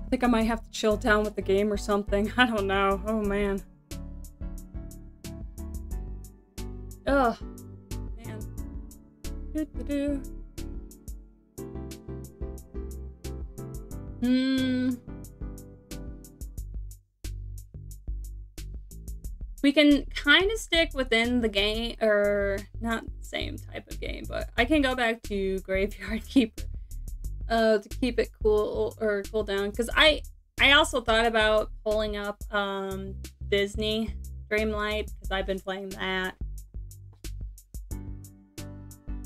I think I might have to chill down with the game or something. I don't know. Oh, man. Ugh. Man. Doo-doo-doo. We can kind of stick within the game, or not the same type of game, but I can go back to Graveyard Keeper to keep it cool or cool down. Because I also thought about pulling up Disney Dreamlight, because I've been playing that,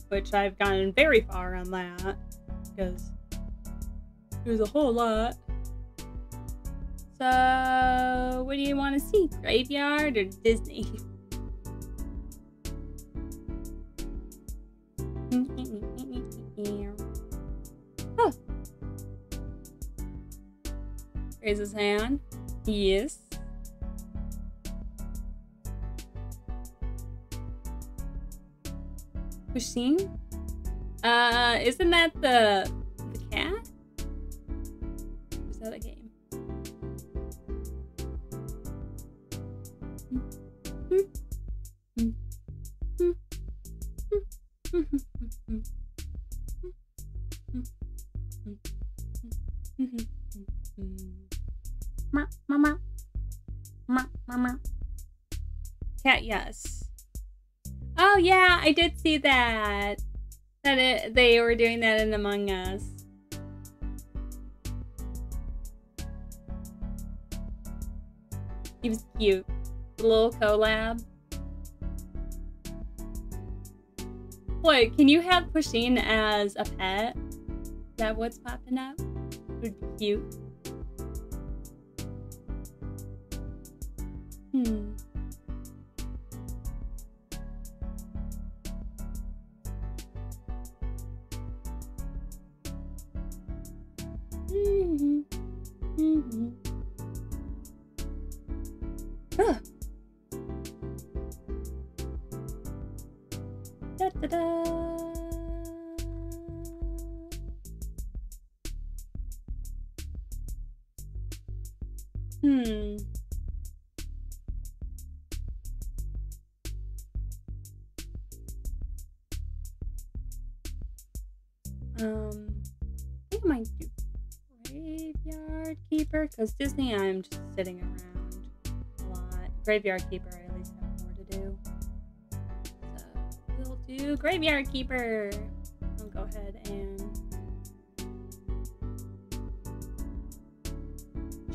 which I've gotten very far on that because there's a whole lot. So, what do you want to see? Graveyard or Disney? Oh. Raise his hand. Yes. Pushing? Isn't that the cat? Or is that a game? Cat, yes. Oh yeah, I did see that. They were doing that in Among Us. He was cute. The little collab. Wait, can you have Pusheen as a pet? Is that what's popping up? Would be cute. Huh. Da, da, da. I think I might do Graveyard Keeper, because Disney I'm just sitting around a lot. Graveyard Keeper I at least have more to do. So we'll do Graveyard Keeper. I'll go ahead and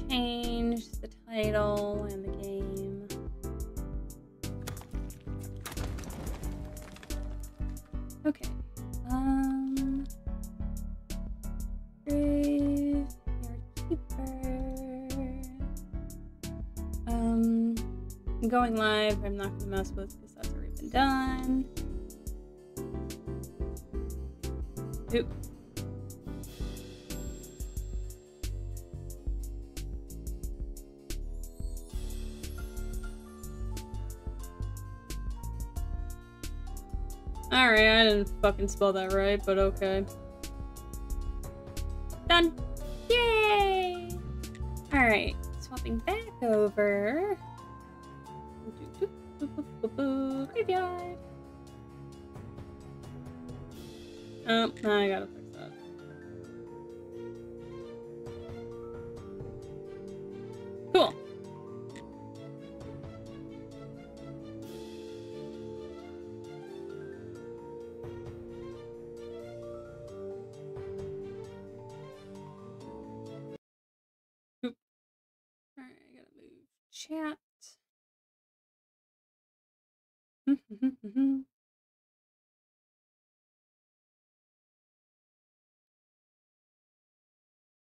change the title and the game. Okay. Graveyard Keeper. I'm going live. I'm not gonna mess with because that's already been done. Oop. Alright, I didn't fucking spell that right, but okay. Done! Yay! Alright, swapping back over. Graveyard! Oh, I gotta fix that. Cool. Alright, I gotta move chat.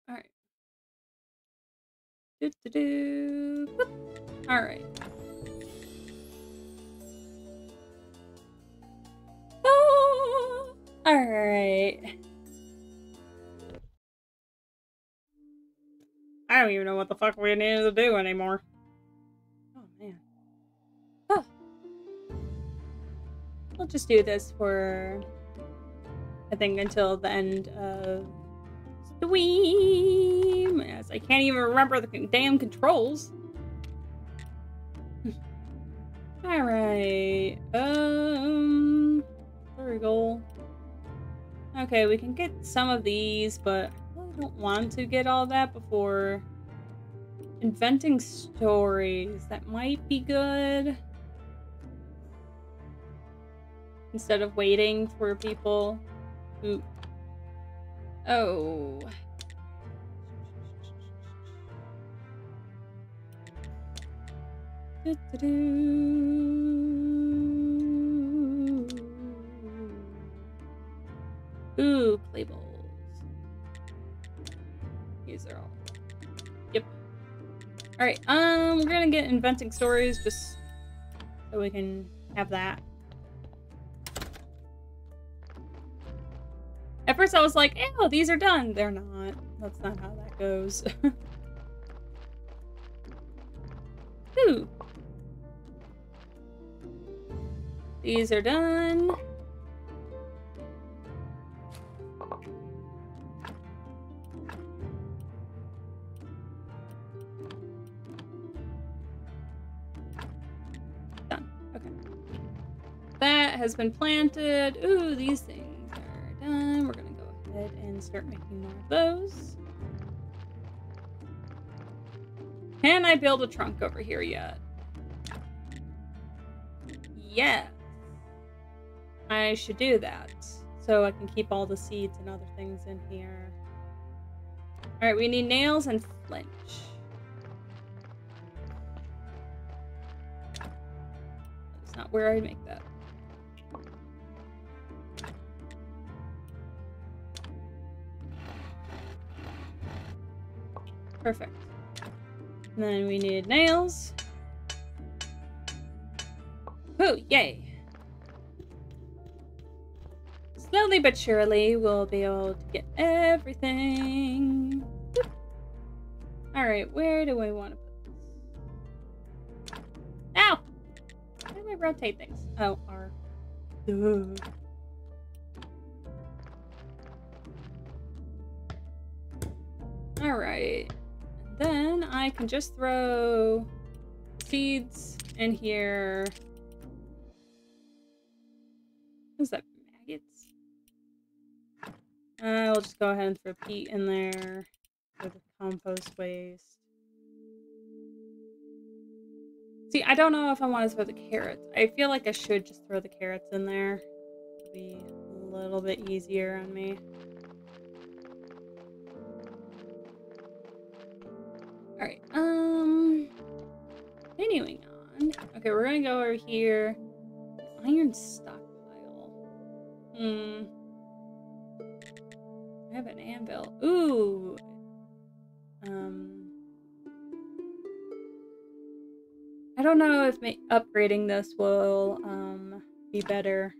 Alright. Alright. Oh, alright. I don't even know what the fuck we needed to do anymore. Oh, man. Oh. We'll just do this for, I think, until the end of stream, as I can't even remember the damn controls. Alright. Goal. Okay, we can get some of these, but I really don't want to get all that before inventing stories. That might be good. Instead of waiting for people who... Oh. Ooh, play bowls. These are all... Yep. Alright, we're gonna get inventing stories just so we can have that. At first I was like, ew, these are done. They're not. That's not how that goes. Ooh. These are done. Done. Okay. That has been planted. Ooh, these things are done. We're gonna go ahead and start making more of those. Can I build a trunk over here yet? Yeah. I should do that, so I can keep all the seeds and other things in here. Alright, we need nails and flint. That's not where I make that. Perfect. And then we need nails. Oh, yay! Slowly but surely, we'll be able to get everything. Alright, where do I want to put this? Ow! How do I rotate things? Oh, R. Duh. Alright. Then I can just throw seeds in here. What is that? Maggots? We'll just go ahead and throw peat in there for the compost waste. See, I don't know if I want to throw the carrots. I feel like I should just throw the carrots in there. It'll be a little bit easier on me. Alright, continuing on. Okay, we're gonna go over here. Iron stockpile. I have an anvil. Ooh! I don't know if upgrading this will, be better.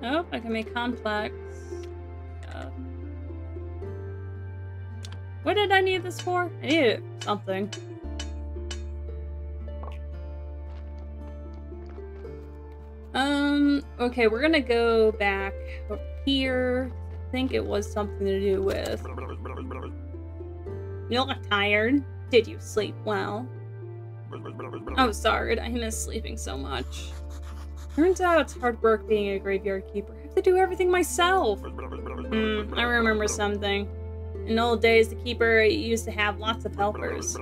Oh, I can make complex. What did I need this for? I needed it for something. Okay, we're gonna go back over here. I think it was something to do with... You look tired. Did you sleep well? Oh, sorry, I miss sleeping so much. Turns out it's hard work being a graveyard keeper. I have to do everything myself. I remember something. In the old days, the keeper used to have lots of helpers.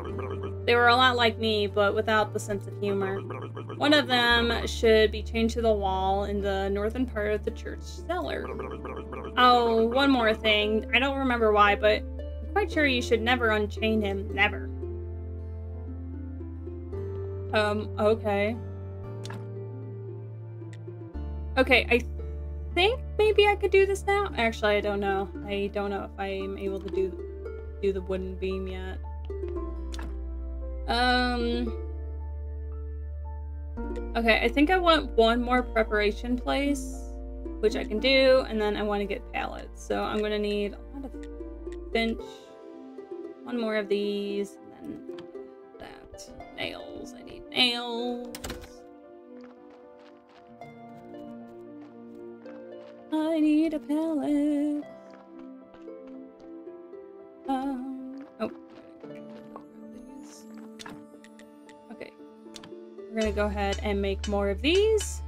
They were a lot like me, but without the sense of humor. One of them should be chained to the wall in the northern part of the church cellar. Oh, one more thing. I don't remember why, but I'm quite sure you should never unchain him. Never. Okay. Okay, I think maybe I could do this now. Actually, I don't know. I don't know if I'm able to do the wooden beam yet. Okay, I think I want one more preparation place, which I can do, and then I want to get pallets. So I'm gonna need a lot of bench, one more of these, and then that. Nails. I need nails. I need a pallet. Oh. Okay. We're gonna go ahead and make more of these.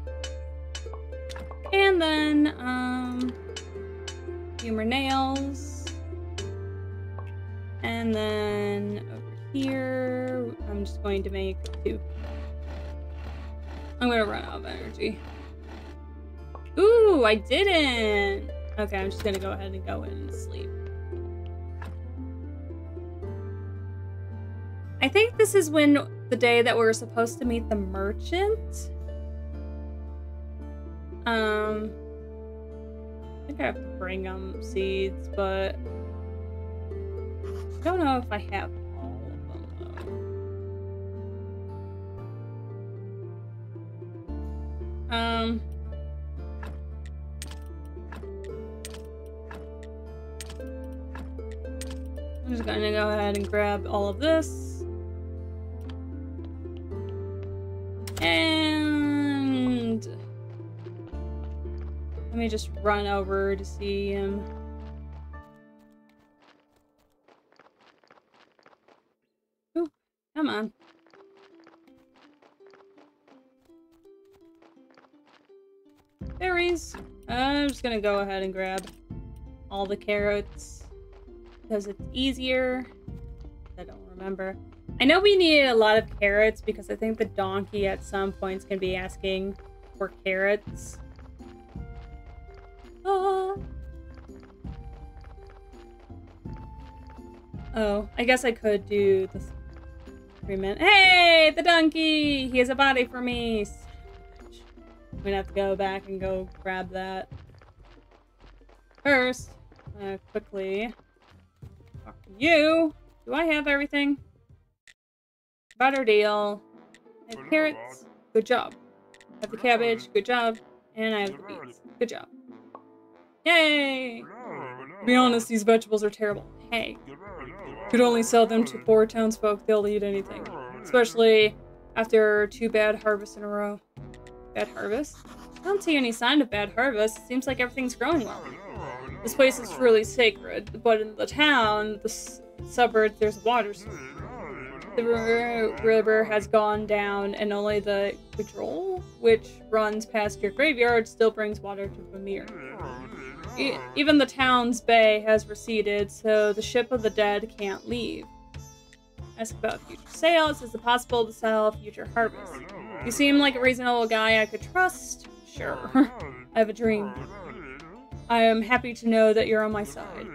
And then, few more nails. And then over here, I'm just going to make 2. I'm gonna run out of energy. Ooh, I didn't! Okay, I'm just gonna go ahead and go in and sleep. I think this is when the day that we were supposed to meet the merchant. I think I have to bring seeds, but I don't know if I have all of them though. I'm just gonna go ahead and grab all of this. And let me just run over to see him. Ooh, come on. Berries. I'm just gonna go ahead and grab all the carrots because it's easier. I don't remember. I know we needed a lot of carrots because I think the donkey at some points can be asking for carrots. Oh, I guess I could do this 3 minutes. Hey, the donkey! He has a body for me. I'm gonna have to go back and go grab that. First, quickly talk to you. Do I have everything? Butter deal. I have carrots. Good job. I have the cabbage. Good job. And I have the beets. Good job. Yay! To be honest, these vegetables are terrible. Hey. Could only sell them to poor townsfolk. They'll eat anything. Especially after 2 bad harvests in a row. Bad harvest? I don't see any sign of bad harvest. It seems like everything's growing well. This place is truly sacred, but in the town, the suburbs, there's a water source. The river has gone down, and only the Quadrille, which runs past your graveyard, still brings water to Vermeer. Even the town's bay has receded, so the ship of the dead can't leave. Ask about future sales. Is it possible to sell future harvests? You seem like a reasonable guy I could trust. Sure. I have a dream. I am happy to know that you're on my side.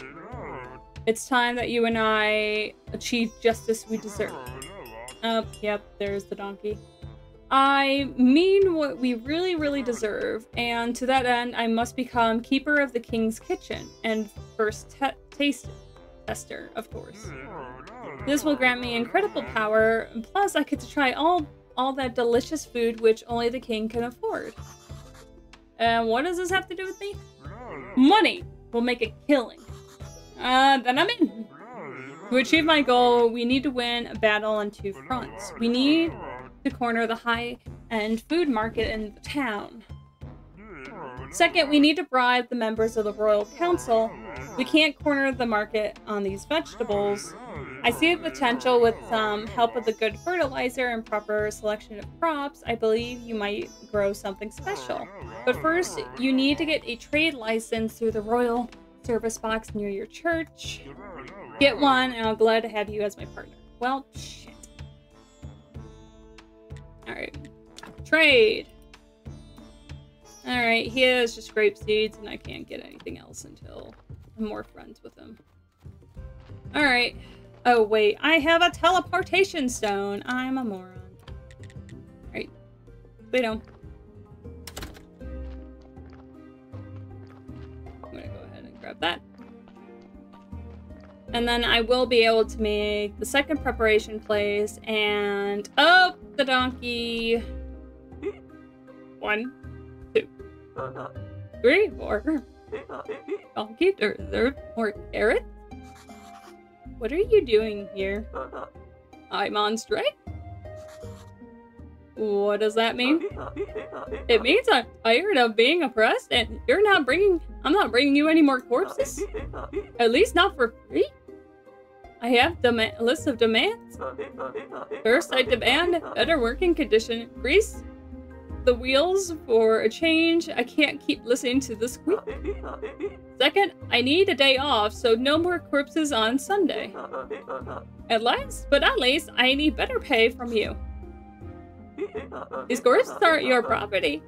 It's time that you and I achieve justice we deserve. Yep, there's the donkey. I mean what we really, really deserve, and to that end, I must become keeper of the king's kitchen, and first taste tester, of course. This will grant me incredible power, and plus I get to try all that delicious food which only the king can afford. And what does this have to do with me? Money will make a killing. Then I'm in. To achieve my goal, we need to win a battle on 2 fronts. We need to corner the high-end food market in the town. Second, we need to bribe the members of the Royal Council. We can't corner the market on these vegetables. I see the potential with some help with the good fertilizer and proper selection of crops. I believe you might grow something special. But first, you need to get a trade license through the Royal Service box near your church. Get one, and I'm glad to have you as my partner. Well, shit. Alright. Trade. Alright, he has just grape seeds, and I can't get anything else until I'm more friends with him. Alright. Oh, wait. I have a teleportation stone. I'm a moron. Alright. Wait, no. I'm gonna go ahead and grab that. And then I will be able to make the second preparation place and... Oh! The donkey! 1, 2, 3, 4. Donkey deserves more carrots? What are you doing here? I'm on strike? What does that mean? It means I'm tired of being oppressed and I'm not bringing you any more corpses? At least not for free? I have a list of demands. First, I demand better working condition. Grease the wheels for a change. I can't keep listening to the squeak. Second, I need a day off, so no more corpses on Sunday. And last but not least, I need better pay from you. These corpses aren't your property.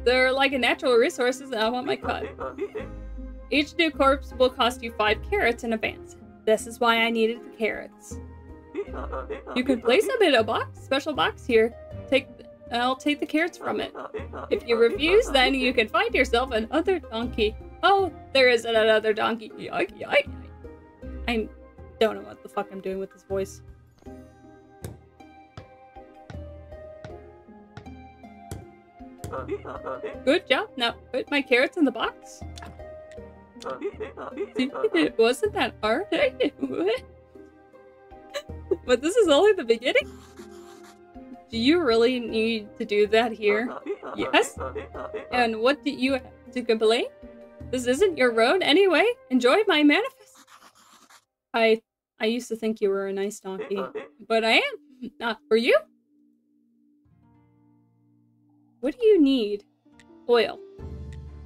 They're like a natural resources and I want my cut. Each new corpse will cost you 5 carrots in advance. This is why I needed the carrots. You can place them in a special box here. I'll take the carrots from it. If you refuse, then you can find yourself another donkey. Oh, there is another donkey. Yoink, yoink. I don't know what the fuck I'm doing with this voice. Good job. Now put my carrots in the box. See, it wasn't that hard. But this is only the beginning? Do you really need to do that here? Yes? And what do you have to complain? This isn't your road anyway. Enjoy my manifest. I used to think you were a nice donkey, but I am. Not for you. What do you need? Oil.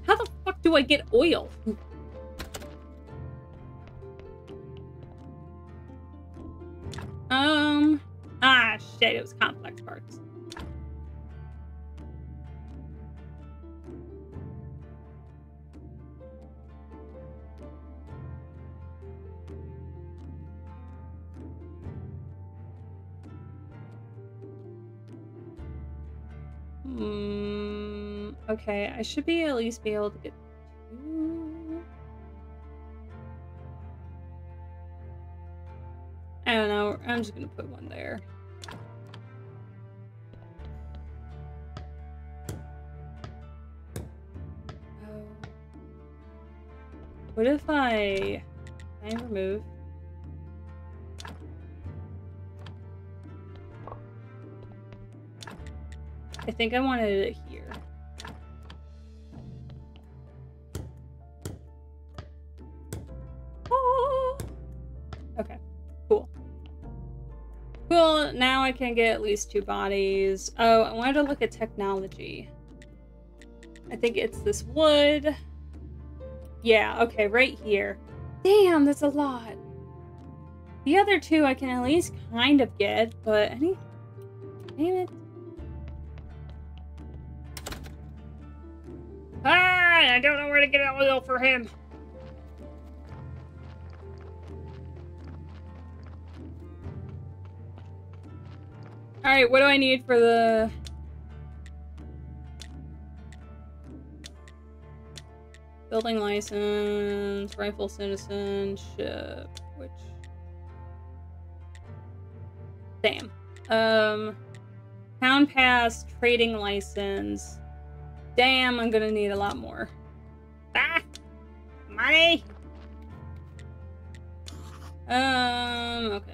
How the fuck do I get oil? Ah, shit, it was complex parts. Okay, I should at least be able to get 2. I don't know, I'm just gonna put 1 there. Oh. What if I remove? I think I wanted it here. Oh. Okay, cool. Cool, now I can get at least 2 bodies. Oh, I wanted to look at technology. I think it's this wood. Yeah, okay, right here. Damn, that's a lot. The other 2 I can at least kind of get, but damn it. Ah, I don't know where to get oil for him. Alright, what do I need for the... Building license, rifle citizenship, which... Damn. Town pass, trading license. Damn, I'm gonna need a lot more. Ah! Money! Okay.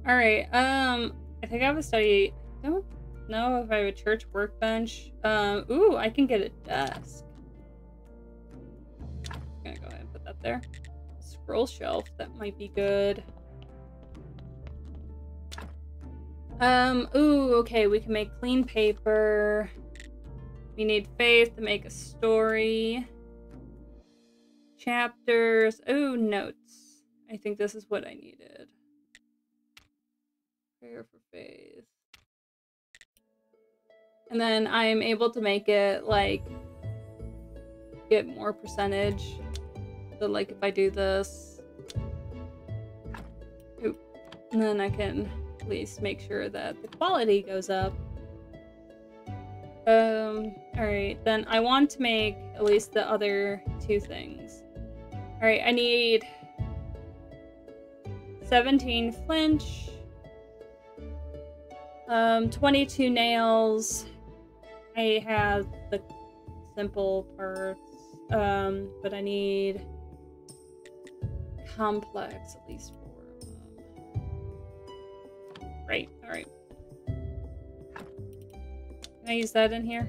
Alright, I think I have a study. I don't know if I have a church workbench. Ooh, I can get a desk. I'm gonna go ahead and put that there. Scroll shelf, that might be good. Ooh, okay, we can make clean paper. We need faith to make a story. Chapters. Ooh, notes. I think this is what I needed. Prayer for faith. And then I am able to make it, like, get more percentage. So, like, if I do this. Oop. And then I can at least make sure that the quality goes up. Alright, then I want to make at least the other 2 things. Alright, I need 17 flinch, 22 nails, I have the simple parts, but I need complex, at least 4 of them. Right, alright. Can I use that in here?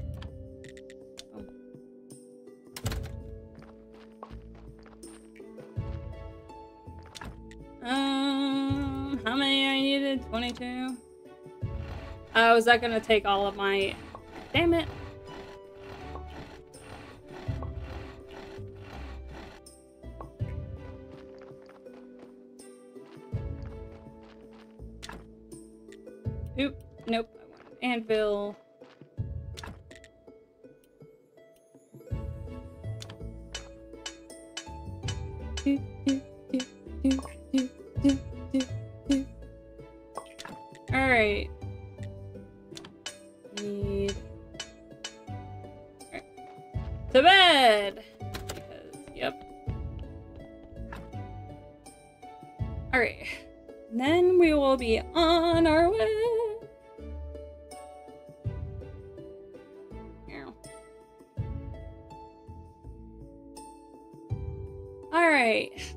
How many I needed? 22? Oh, is that gonna take all of my... Damn it. Oop. Nope. I want an anvil. Alright. Need... Alright. To bed! Because, yep. Alright. Then we will be on our way. Alright.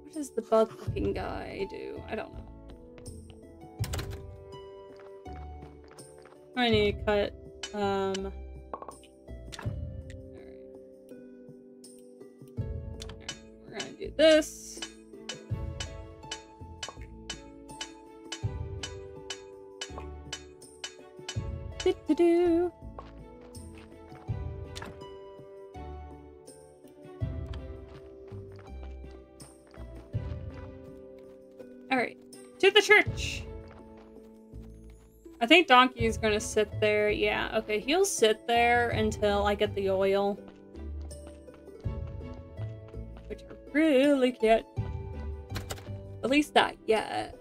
What does the bug-looking guy do? I don't know. I need to cut, alright. We're gonna do this. Do-do-do. Alright, to the church! I think Donkey is gonna sit there. Yeah, okay, he'll sit there until I get the oil. Which I really can't. At least not yet.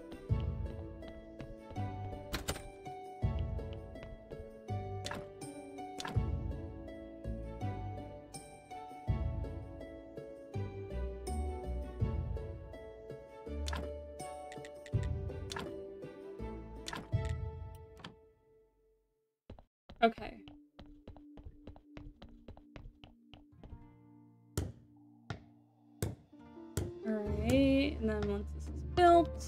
Okay. Alright, and then once this is built,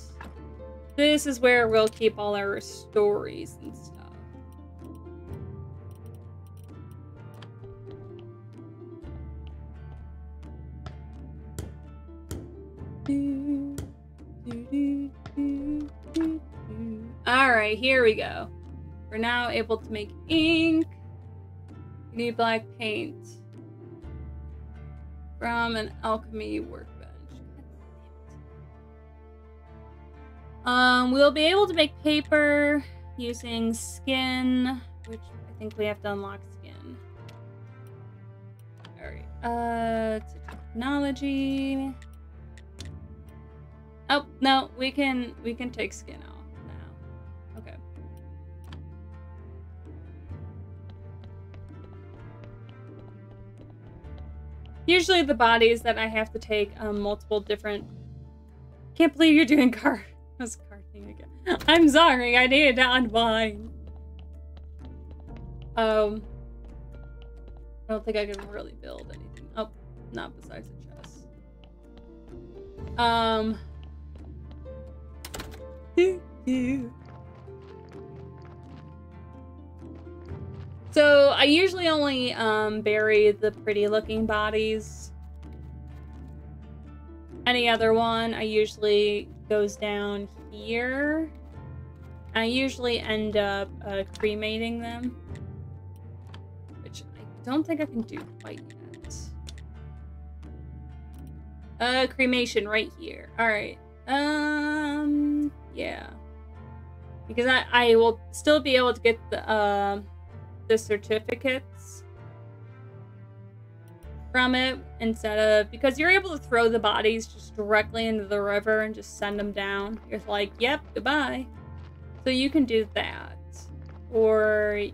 this is where we'll keep all our stories and stuff. Alright, here we go. We're now able to make ink. You need black paint from an alchemy workbench. We'll be able to make paper using skin, which I think we have to unlock skin. Alright, technology. Oh, no, we can take skin off now. Okay. Usually the bodies that I have to take multiple different... Can't believe you're doing card. I was carding again. I'm sorry, I needed to unwind. I don't think I can really build anything. Oh, not besides the chest. So I usually only bury the pretty looking bodies. Any other one I usually goes down here. I usually end up cremating them, which I don't think I can do quite yet. Cremation right here. All right. Yeah, because I will still be able to get the certificates from it instead of, because you're able to throw the bodies just directly into the river and just send them down. You're like, yep, goodbye. So you can do that, or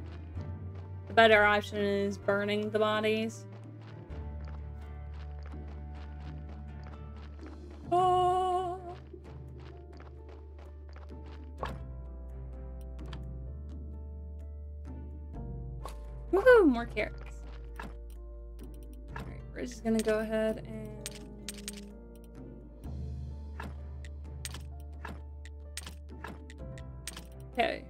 the better option is burning the bodies. Oh. Woohoo! More carrots. Alright, we're just gonna go ahead and... Okay.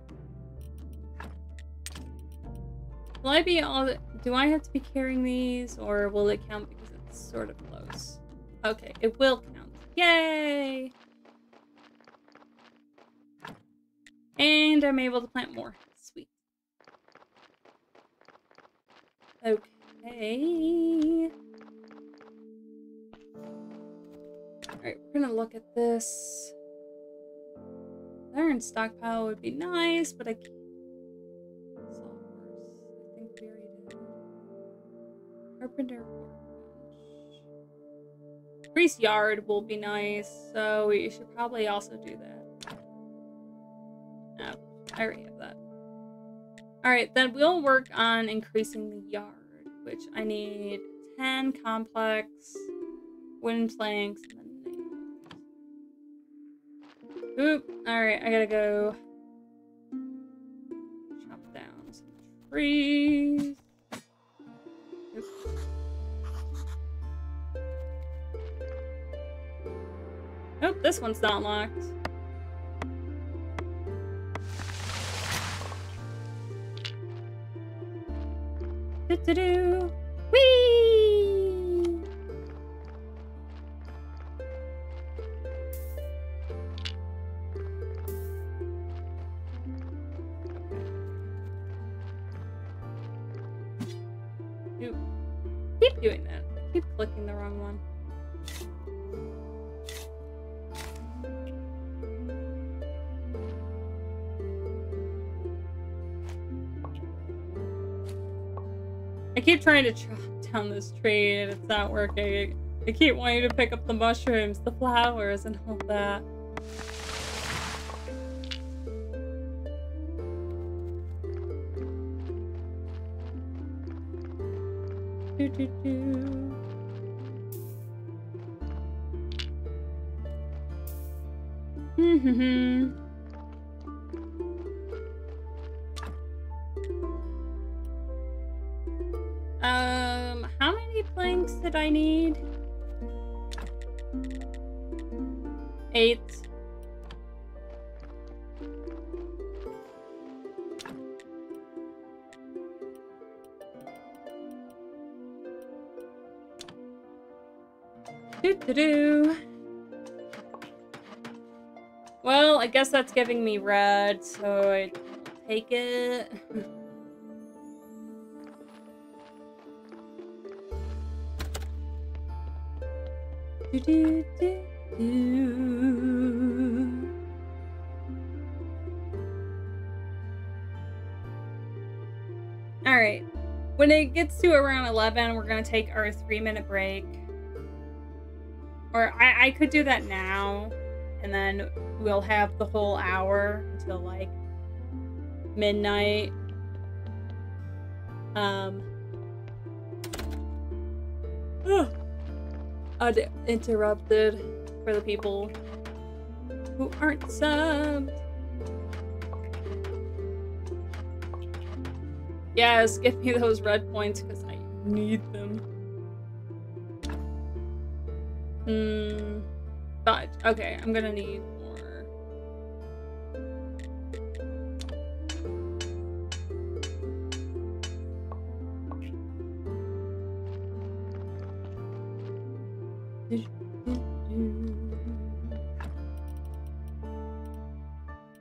Will I be all... Do I have to be carrying these, or will it count because it's sort of close? Okay, it will count. Yay! And I'm able to plant more. Sweet. Okay. Alright, we're gonna look at this. Iron stockpile would be nice, but I can't. Sulfurs. I think we already did. Carpenter workbench. Grease yard will be nice, so we should probably also do that. No, I already have that. Alright, then we'll work on increasing the yard, which I need 10 complex wooden planks and then nails. Oop, alright, I gotta go chop down some trees. Oop. Oh, this one's not locked. Do-do-do. Whee! Oop. Keep doing that. Keep clicking the wrong one. I keep trying to chop down this tree and it's not working. I keep wanting to pick up the mushrooms, the flowers, and all that. Do-do-do. Mm-hmm. How many planks did I need? 8. Do-do-do. Well, I guess that's giving me red, so I take it. Alright. When it gets to around 11, we're gonna take our 3-minute break. Or I could do that now, and then we'll have the whole hour until like midnight. Uninterrupted for the people who aren't subbed. Yes, give me those red points because I need them. But okay, I'm gonna need more.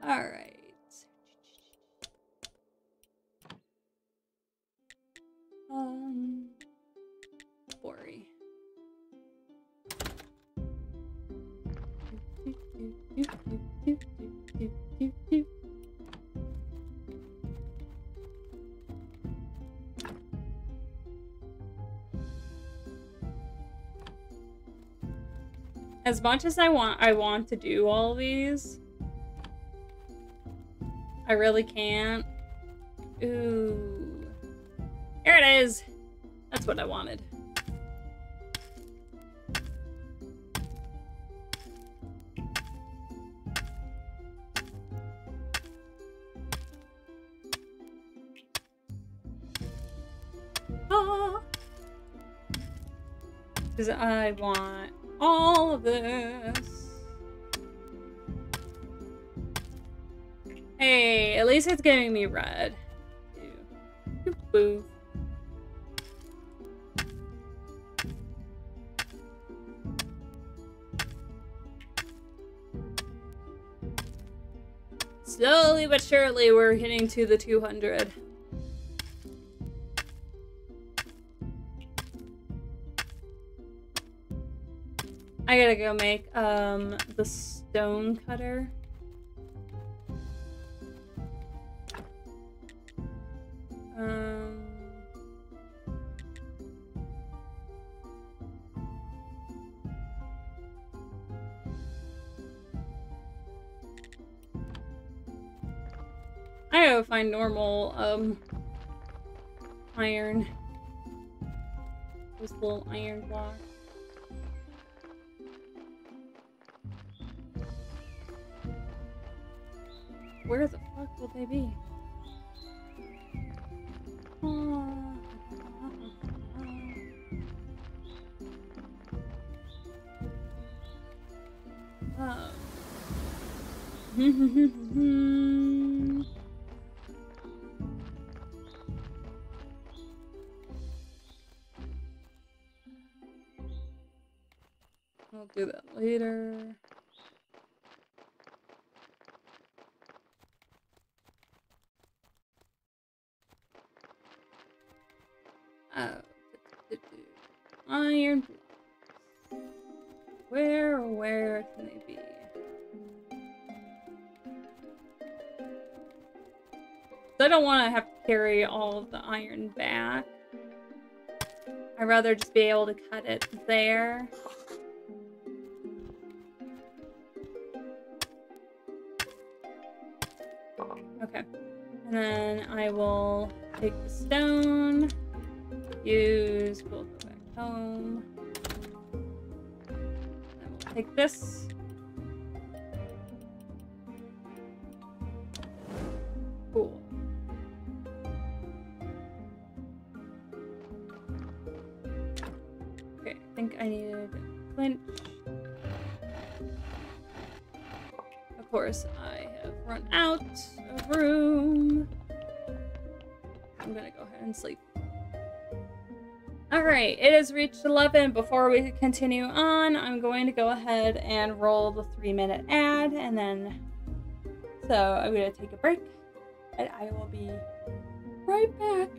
All right. Quarry. As much as I want to do all these, I really can't. Ooh. Here it is. That's what I wanted. Because I want all of this. Hey, at least it's giving me red. Boo. Slowly but surely, we're hitting to the 200. I gotta go make the stone cutter. I gotta find normal iron. Those little iron blocks. Where the fuck will they be? I'll do that later. Iron blocks. Where can they be? I don't want to have to carry all of the iron back. I'd rather just be able to cut it there. Okay. And then I will take the stone. We'll go back home. Then we'll take this. Cool. Okay, I think I needed flint. Of course, I have run out of room. I'm gonna go ahead and sleep. Alright, it has reached 11. Before we continue on, I'm going to go ahead and roll the 3-minute ad, and then... So, I'm going to take a break, and I will be right back.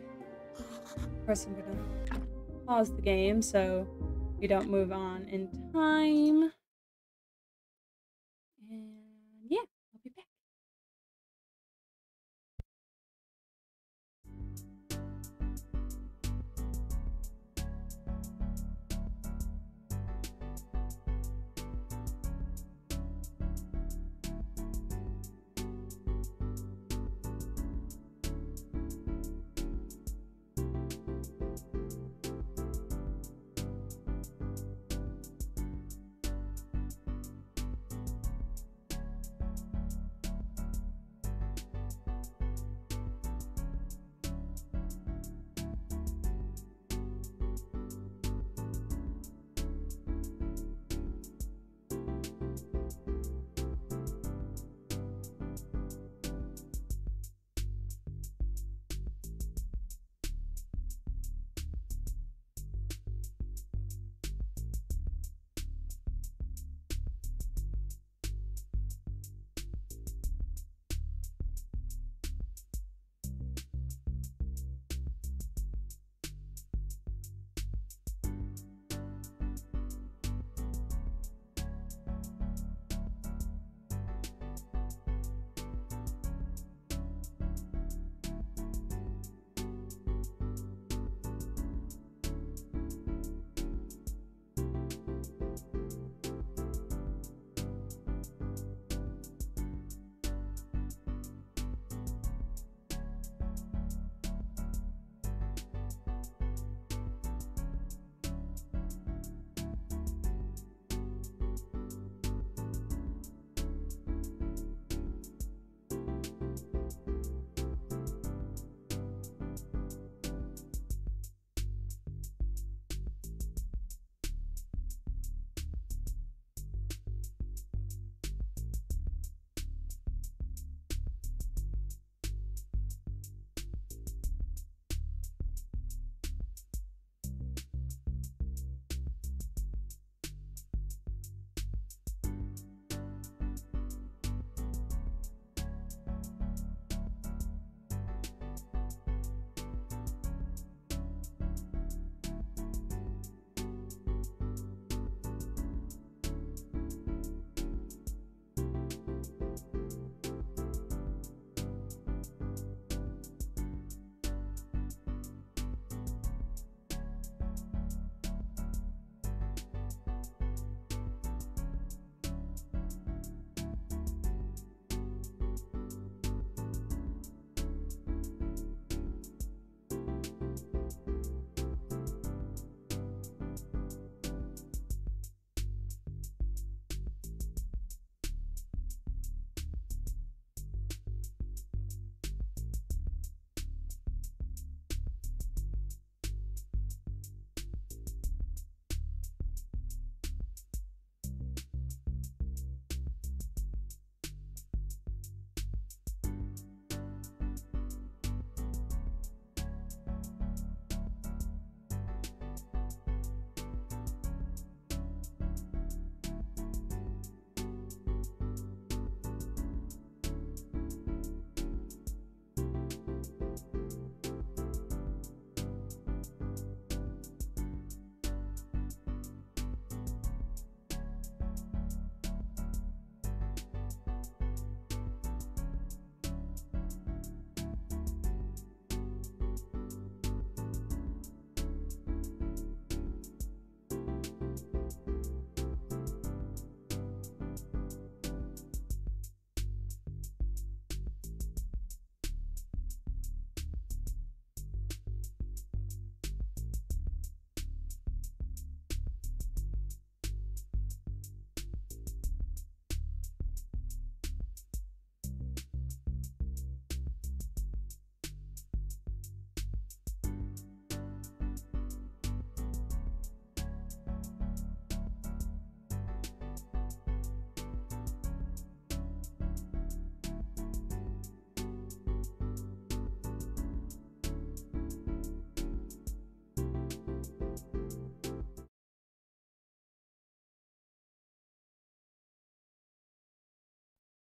Of course, I'm going to pause the game so we don't move on in time. And yeah, I'll be back.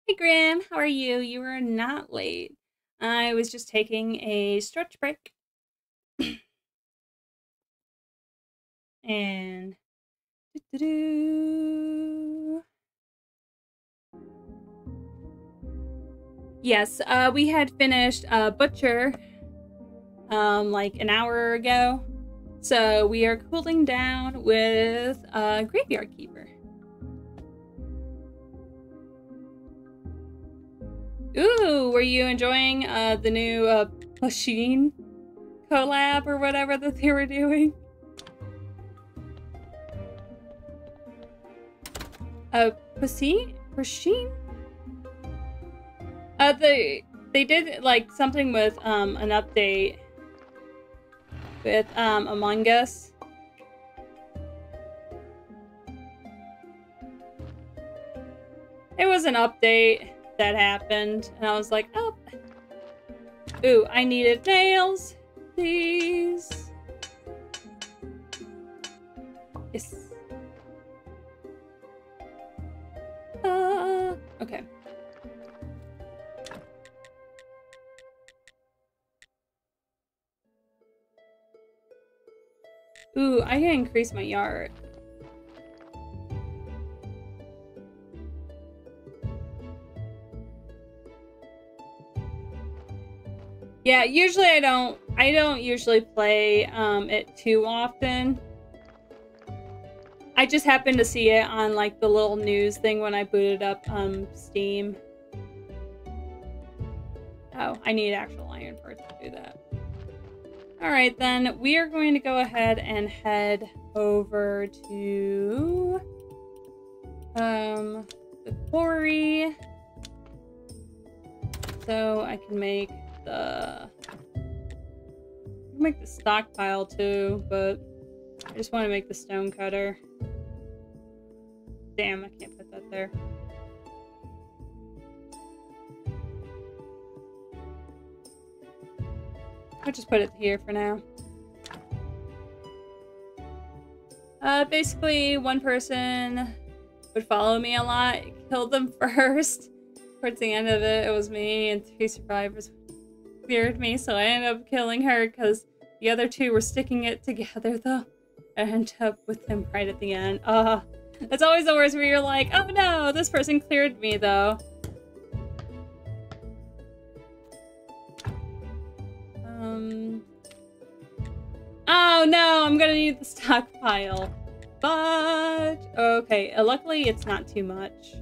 Hey Graham, how are you? You were not late. I was just taking a stretch break. And yes, we had finished Butcher like an hour ago. So we are cooling down with Graveyard Keeper. Ooh, were you enjoying the new Machine collab or whatever that they were doing? Machine? They did like something with an update with Among Us. There was an update that happened, and I was like, oh. Ooh, I needed nails, please. Yes. Okay. Ooh, I can increase my yard. Yeah, usually I don't usually play it too often. I just happened to see it on like the little news thing when I booted up Steam. Oh, I need actual iron for it to do that. Alright then, we are going to go ahead and head over to the quarry. So I can make the stockpile too, but I just want to make the stone cutter. Damn, I can't put that there. I'll just put it here for now. Basically, one person would follow me a lot, killed them first. Towards the end of it, it was me, and 3 survivors cleared me, so I ended up killing her because the other 2 were sticking it together, though. I ended up with them right at the end. It's always the worst where you're like, oh no, this person cleared me, though. Oh no, I'm gonna need the stockpile. But, okay, luckily it's not too much.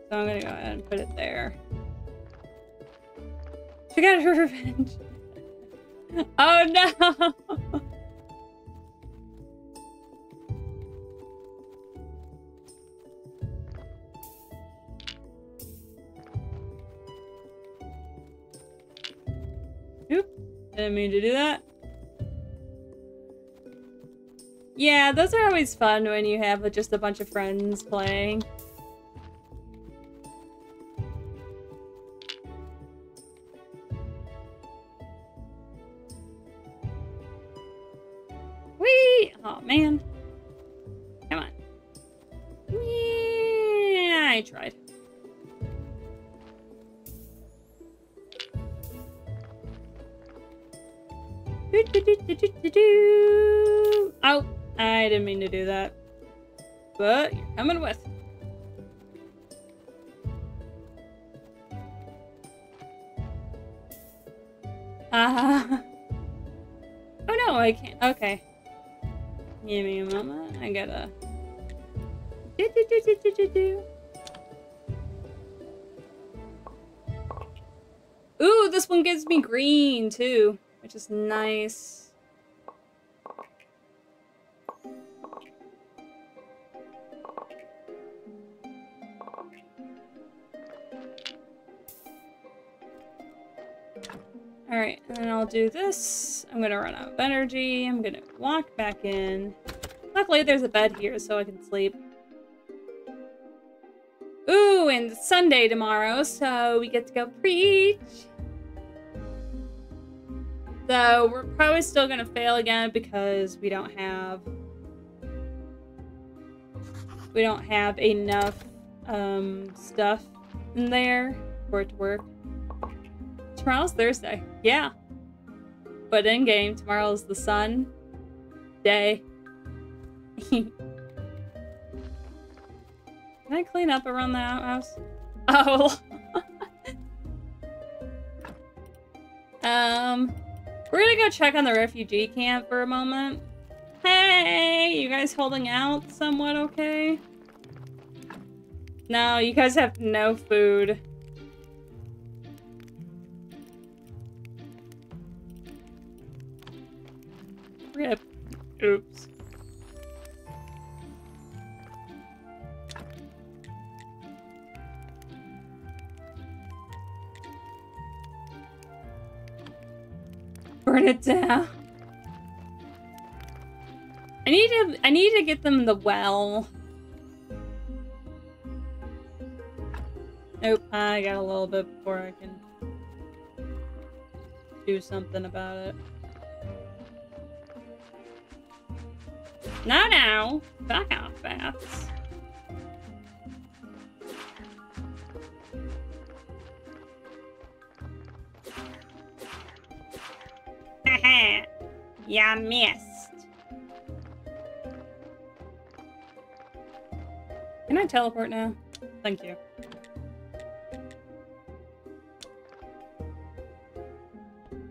So I'm gonna go ahead and put it there. She got her revenge. Oh no! Oop, didn't mean to do that. Yeah, those are always fun when you have just a bunch of friends playing. Whee! Oh man. Come on. Yeah, I tried. Oh, I didn't mean to do that. But you're coming with. Oh no, I can't. Okay. Give me a moment. I gotta. Ooh, this one gives me green too, which is nice. Alright, and then I'll do this. I'm gonna run out of energy. I'm gonna walk back in. Luckily, there's a bed here so I can sleep. Ooh, and it's Sunday tomorrow, so we get to go preach. So we're probably still gonna fail again because we don't have enough stuff in there for it to work. Tomorrow's Thursday. Yeah. But in game, tomorrow's the sun day. Can I clean up around the outhouse? Oh. We're gonna go check on the refugee camp for a moment. Hey, you guys holding out somewhat okay? No, you guys have no food. Rip. Oops. Burn it down. I need to get them the well. Nope, I got a little bit before I can do something about it. Not now. Back off, bats. Haha. Ya missed. Can I teleport now? Thank you.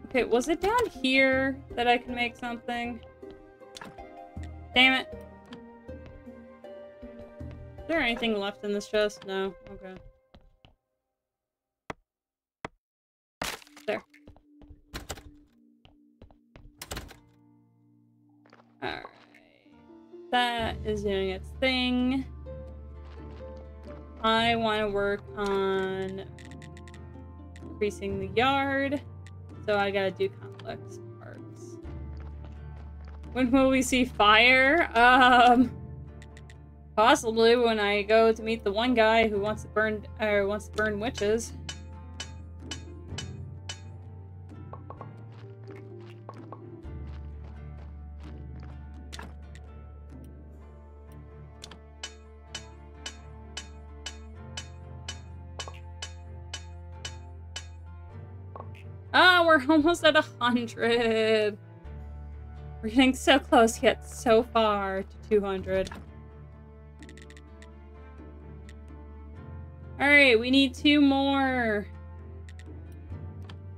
Okay, was it down here that I can make something? Damn it. Is there anything left in this chest? No. Okay. There. Alright. That is doing its thing. I want to work on increasing the yard. So I gotta do complex parts. When will we see fire? Possibly when I go to meet the one guy who wants to burn witches. Oh, we're almost at 100. We're getting so close yet so far to 200. Alright, we need 2 more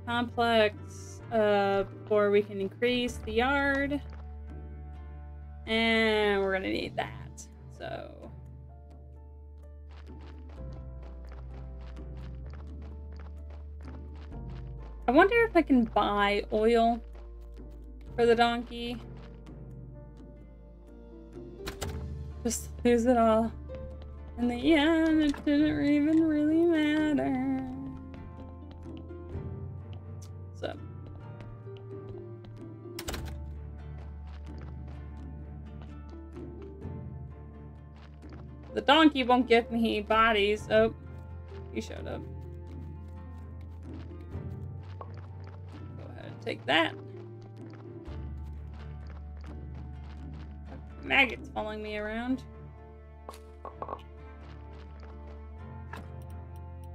complex before we can increase the yard. And we're gonna need that. So I wonder if I can buy oil for the donkey. Just lose it all. In the end, it didn't even really matter. So. The donkey won't give me bodies. Oh, he showed up. Take that. Maggots following me around.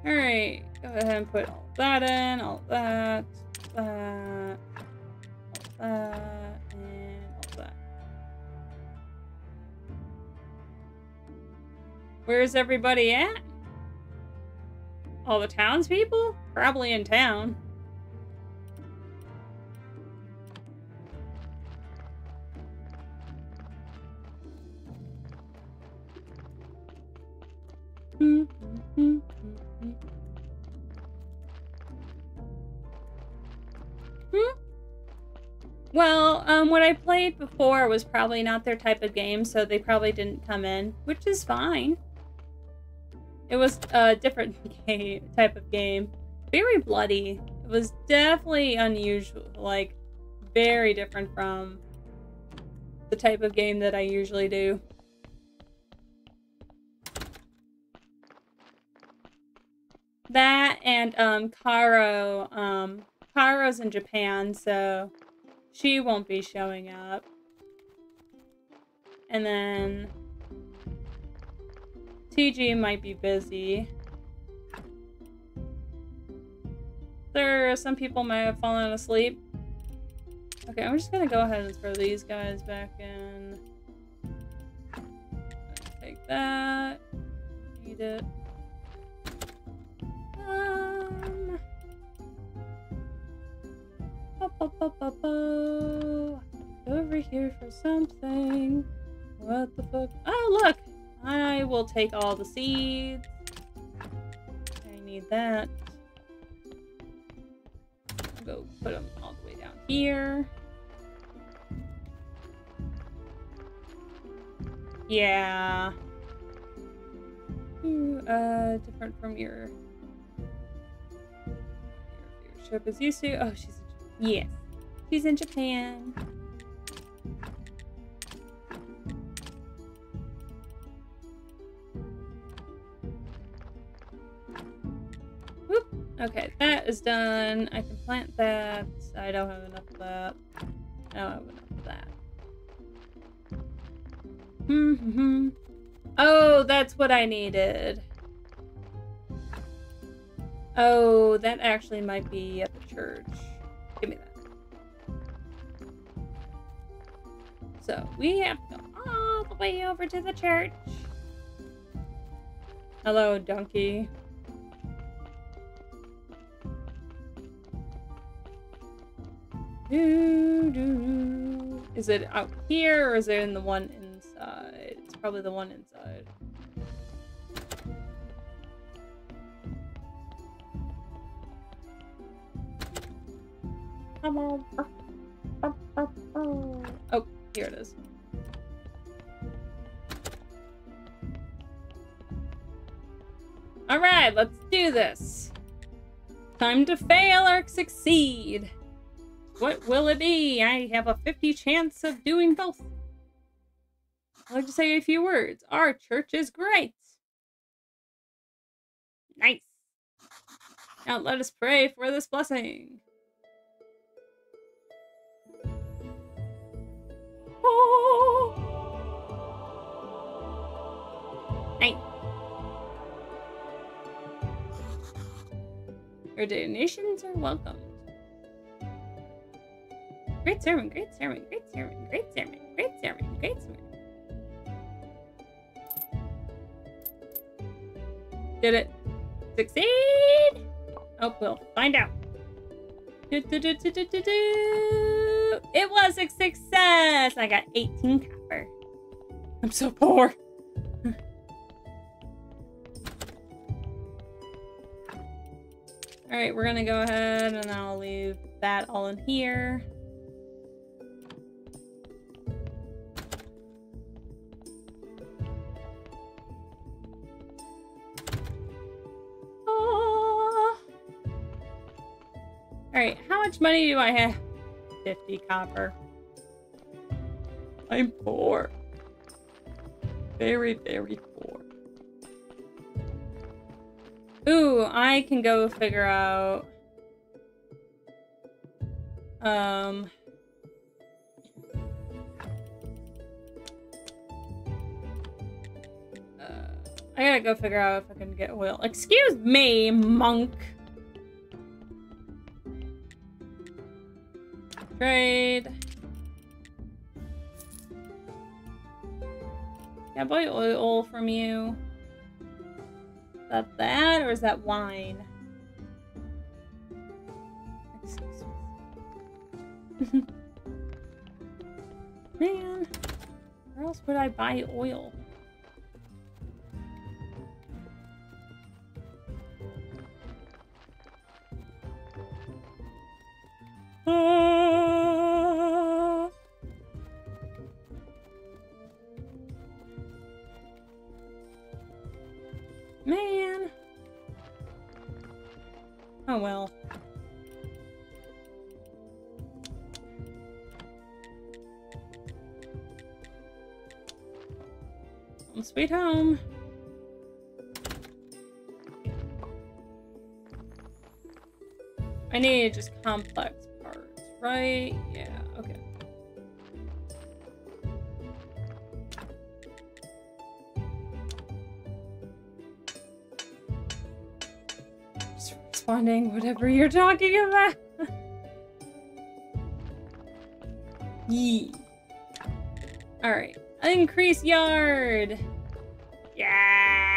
Alright, go ahead and put all that in, all that, all that, and all that. Where's everybody at? All the townspeople? Probably in town. Well, what I played before was probably not their type of game, so they probably didn't come in, which is fine. It was a different type of game. Very bloody. It was definitely unusual, like, very different from the type of game that I usually do. That and, Karo, Karo's in Japan, so she won't be showing up. And then TG might be busy. Some people might have fallen asleep. Okay, I'm just gonna go ahead and throw these guys back in. Take that. Need it. Over here for something. What the fuck? Oh, look! I will take all the seeds. I need that. Go put them all the way down here. Yeah. Different from your ship is used to. Oh, she's in Japan. Yes. She's in Japan. Whoop. Okay, that is done. I can plant that. I don't have enough of that. I don't have enough of that. Oh, that's what I needed. Oh, that actually might be at the church. Give me that. So, we have to go all the way over to the church. Hello, donkey. Is it out here or is it in the one inside? It's probably the one inside. Come on. Oh, here it is. Alright, let's do this. Time to fail or succeed. What will it be? I have a 50 chance of doing both. I'd like to say a few words. Our church is great. Nice. Now let us pray for this blessing. Oh. Nice. Your donations are welcome. Great sermon, great sermon, great sermon, great sermon, great sermon, great sermon. Did it succeed? Oh, we'll find out. It was a success! I got 18 copper. I'm so poor. Alright, we're gonna go ahead and I'll leave that all in here. Alright, how much money do I have? 50 copper. I'm poor. Very, very poor. Ooh, I can go figure out... I gotta go figure out if I can get oil. Excuse me, monk! Trade. Can I buy oil from you? Is that that or is that wine? Excuse me. Man, where else would I buy oil? Man. Oh well. Home sweet home. I need just complex parts, right? Yeah, okay. responding whatever you're talking about. Yee. Alright. Increase yard! Yes!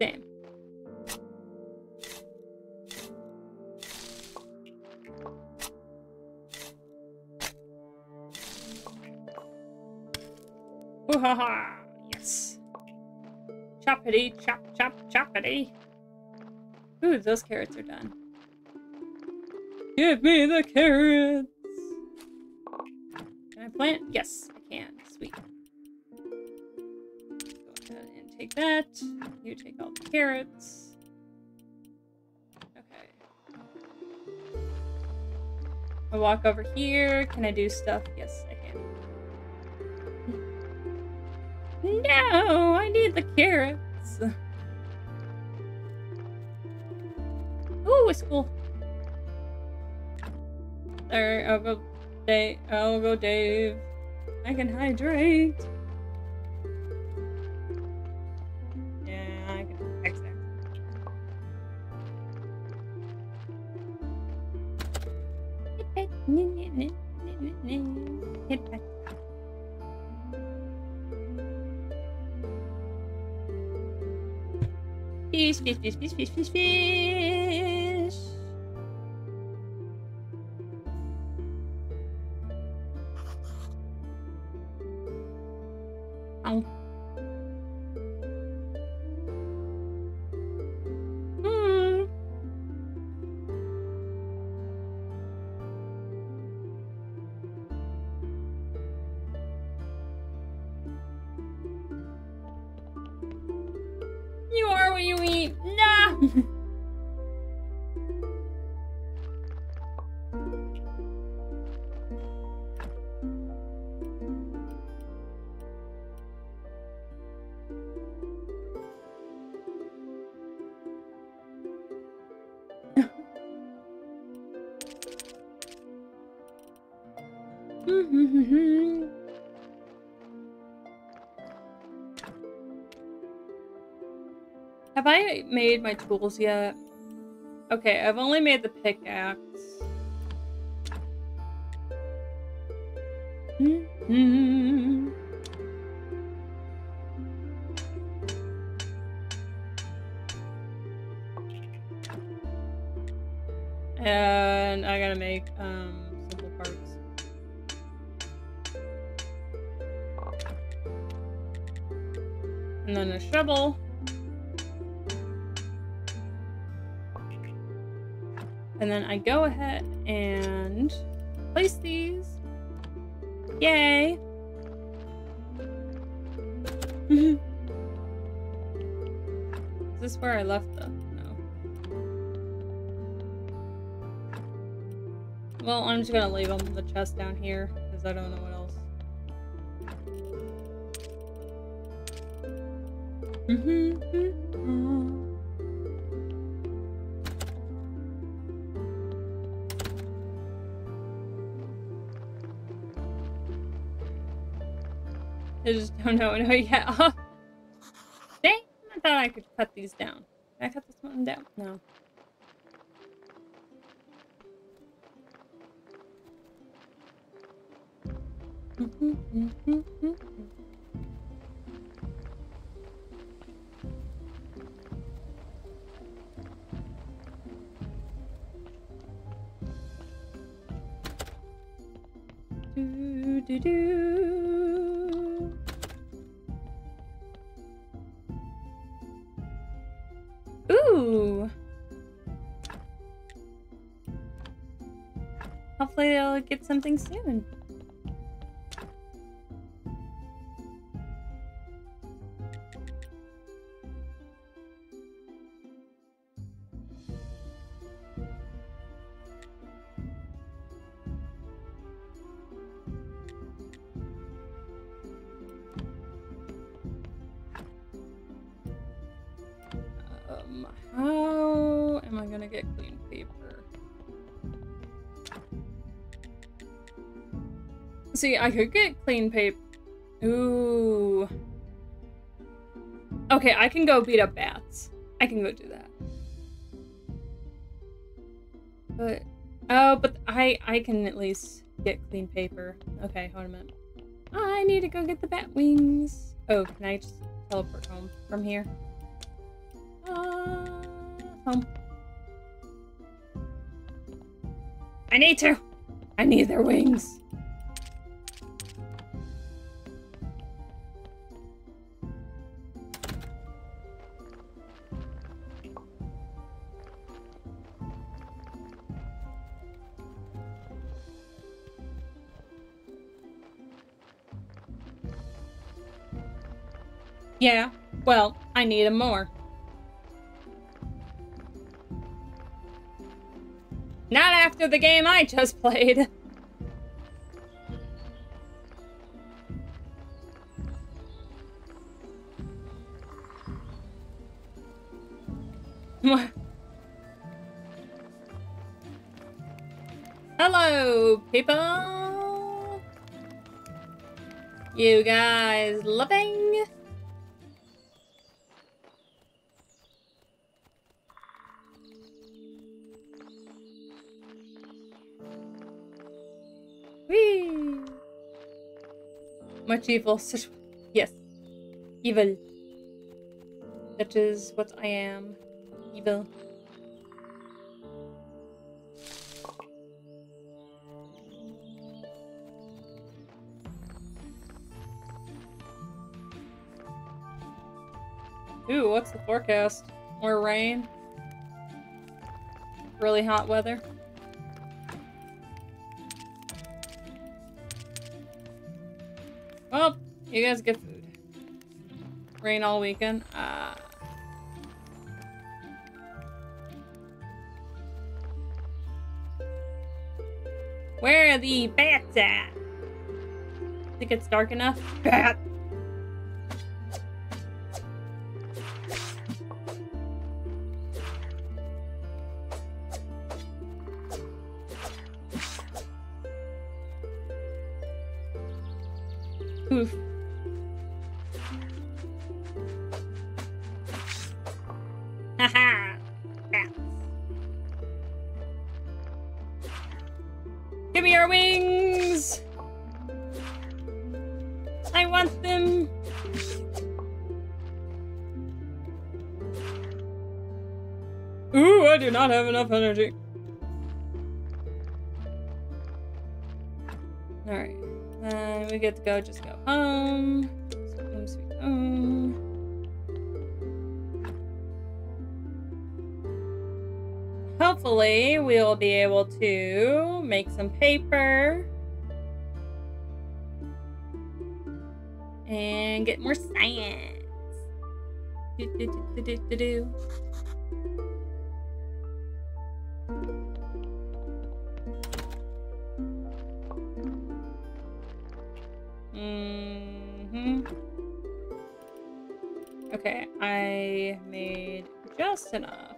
Same. Ooh ha ha! Yes. Choppity, chop, chop, choppity. Ooh, those carrots are done. Give me the carrots! Can I plant? Yes, I can. Sweet. Go ahead and take that. You take all the carrots. Okay. I walk over here. Can I do stuff? Yes, I can. No, I need the carrots. Ooh, it's cool. There, I'll go Dave. I can hydrate. Yeah, I can fix it. Hit that. Fish, fish, fish, fish, fish, fish, fish. Ow. You are what you eat. No. Have I made my tools yet? Okay, I've only made the pickaxe. And I gotta make simple parts. And then a shovel. And then I go ahead and place these. Yay! Is this where I left the... No. Well, I'm just gonna leave them the chest down here, because I don't know what else. I just don't know yet. Oh. Dang, I thought I could cut these down. Can I cut this one down? No. Do do do. Ooh. Hopefully I'll get something soon. How get clean paper. See, I could get clean paper. Ooh. Okay, I can go beat up bats. I can go do that. But, oh, but I can at least get clean paper. Okay, hold a minute. I need to go get the bat wings. Oh, can I just teleport home from here? Home. I need to! I need their wings. Yeah, well, I need them more. Not after the game I just played. Hello, people. You guys living? Whee! Much evil. Yes. Evil. That is what I am. Evil. Ooh, what's the forecast? More rain? Really hot weather? Well, you guys get food. Rain all weekend. Where are the bats at? Think it's dark enough? Bat! Oof. Haha! Bats. Give me your wings! I want them! Ooh, I do not have enough energy. Alright. We get to go, just go home. Home sweet home. Hopefully, we'll be able to make some paper. And get more science. Do. Okay, I made just enough.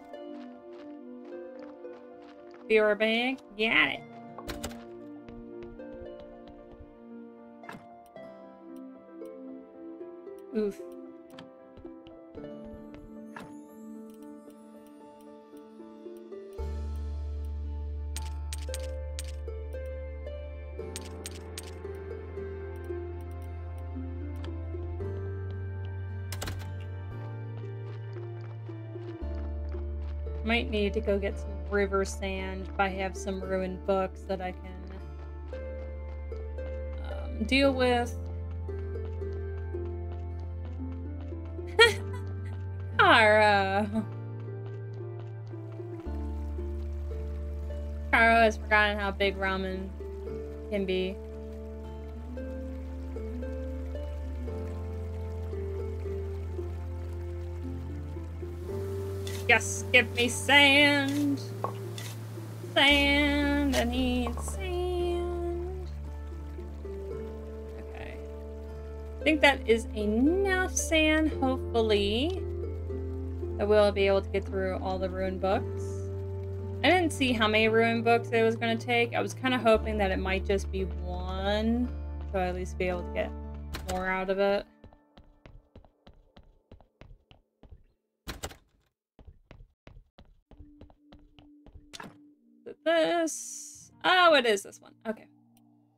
Beer bag, got it. Oof. Might need to go get some river sand if I have some ruined books that I can deal with. Kara has forgotten how big ramen can be. Yes, give me sand. Sand, I need sand. Okay. I think that is enough sand, hopefully. That we'll be able to get through all the ruined books. I didn't see how many ruin books it was going to take. I was kind of hoping that it might just be one, so I'd at least be able to get more out of it. This. Oh, it is this one. Okay.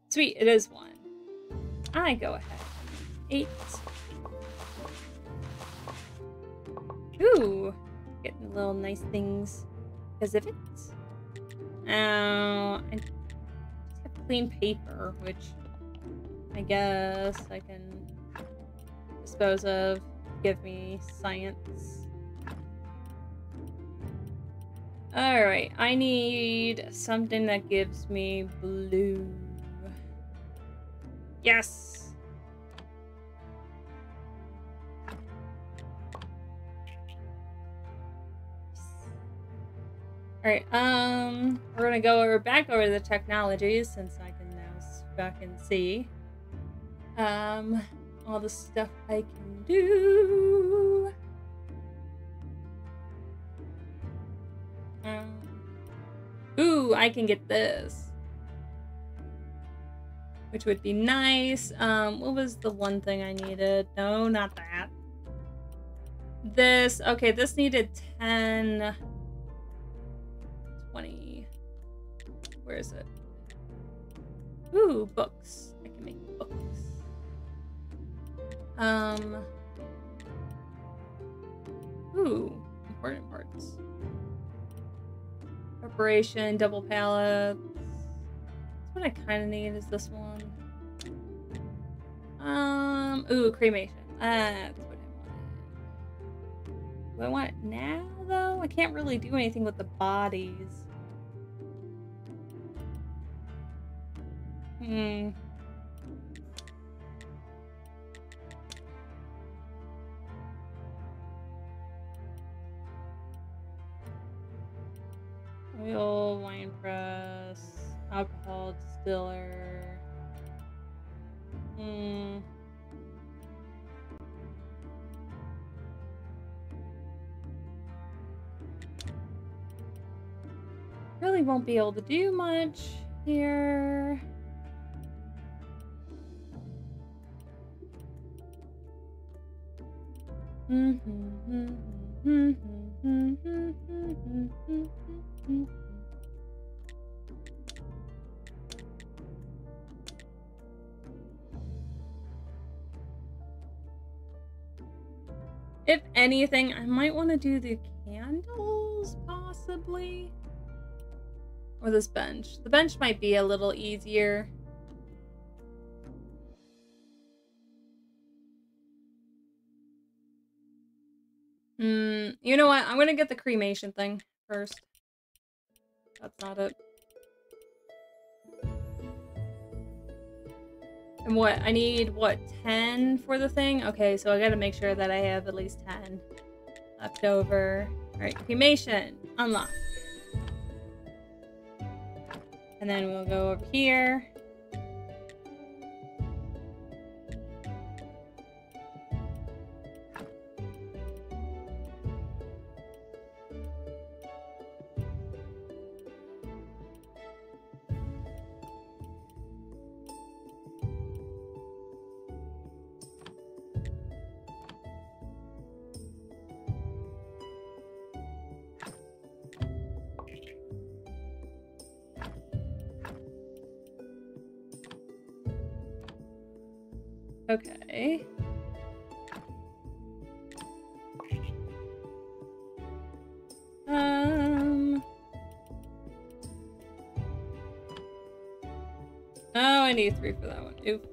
Sweet, it is one. I go ahead. 8. Ooh. Getting little nice things because of it. I just have clean paper, which I guess I can dispose of. Give me science. Alright, I need something that gives me blue. Yes! Alright, we're gonna go back over the technologies since I can now back and see all the stuff I can do. Ooh, I can get this, which would be nice. What was the one thing I needed? No, not that. This, okay, this needed 10, 20. Where is it? Ooh, books. I can make books. Ooh, important parts. Preparation, double pallets. That's what I kind of need is this one. Ooh, cremation. That's what I wanted. Do I want it now, though? I can't really do anything with the bodies. Oil, wine press, alcohol distiller. Really won't be able to do much here. If anything, I might want to do the candles, possibly. Or this bench. The bench might be a little easier. You know what? I'm gonna get the cremation thing first. That's not it. And what? I need, what, 10 for the thing? Okay, so I gotta make sure that I have at least 10 left over. Alright, cremation. Unlock. And then we'll go over here. Okay. Oh, I need 3 for that one. Oop.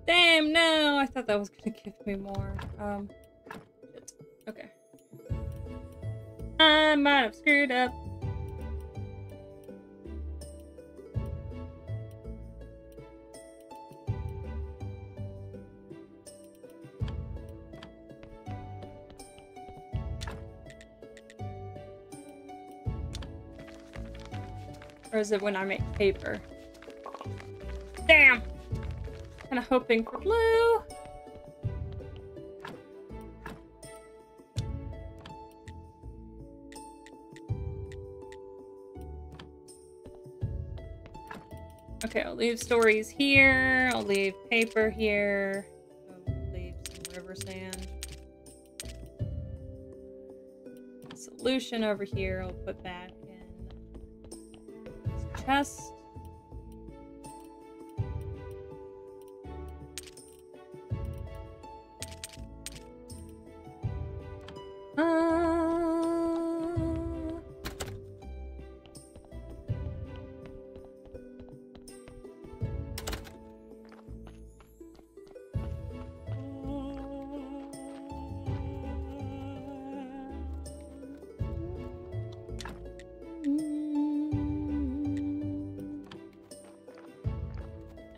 Damn, no! I thought that was gonna give me more. Okay. I might have screwed up. Or is it when I make paper? Damn! Kinda hoping for blue. Okay, I'll leave stories here. I'll leave paper here. I'll leave some river sand. Solution over here I'll put back in this chest.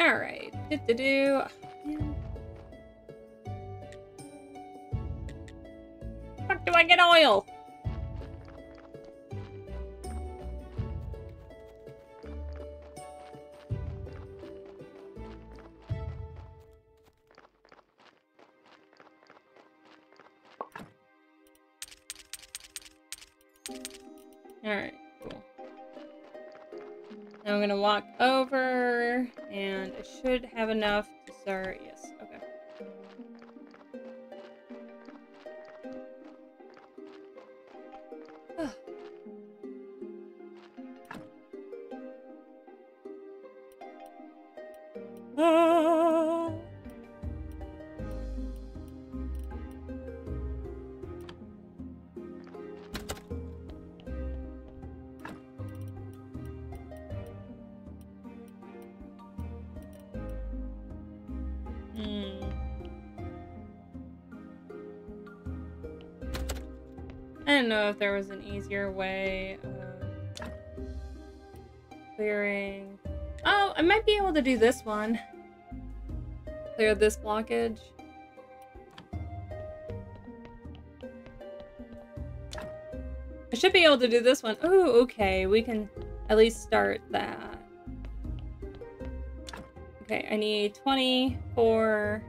Alright. Do. Fuck, do I get oil? Alright, cool. Now I'm gonna walk over, and I should have enough to start. Yes, okay. I didn't know if there was an easier way of clearing. Oh, I might be able to do this one. Clear this blockage. I should be able to do this one. Oh, okay. We can at least start that. Okay, I need 24.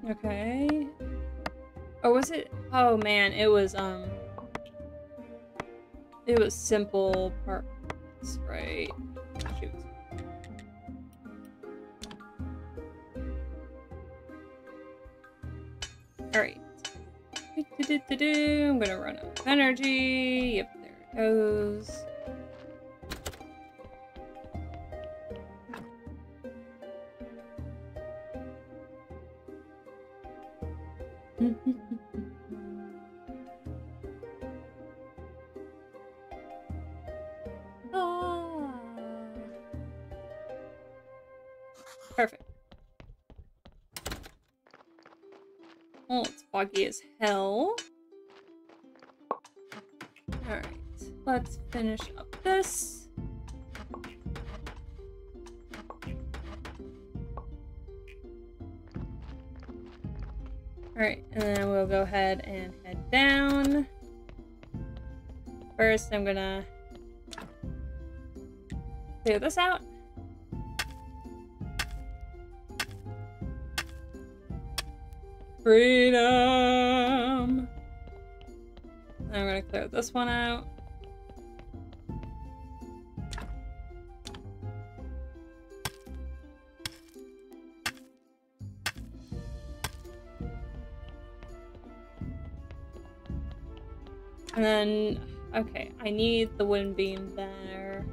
Okay. Or was it? Oh man, it was simple parts, right? Shoot. Alright. I'm gonna run out of energy. Yep, there it goes. Perfect. Oh, it's foggy as hell. Alright, let's finish up this. Alright, and then we'll go ahead and head down. First, I'm gonna clear this out. Freedom! I'm gonna clear this one out. And then, okay, I need the wind beam there.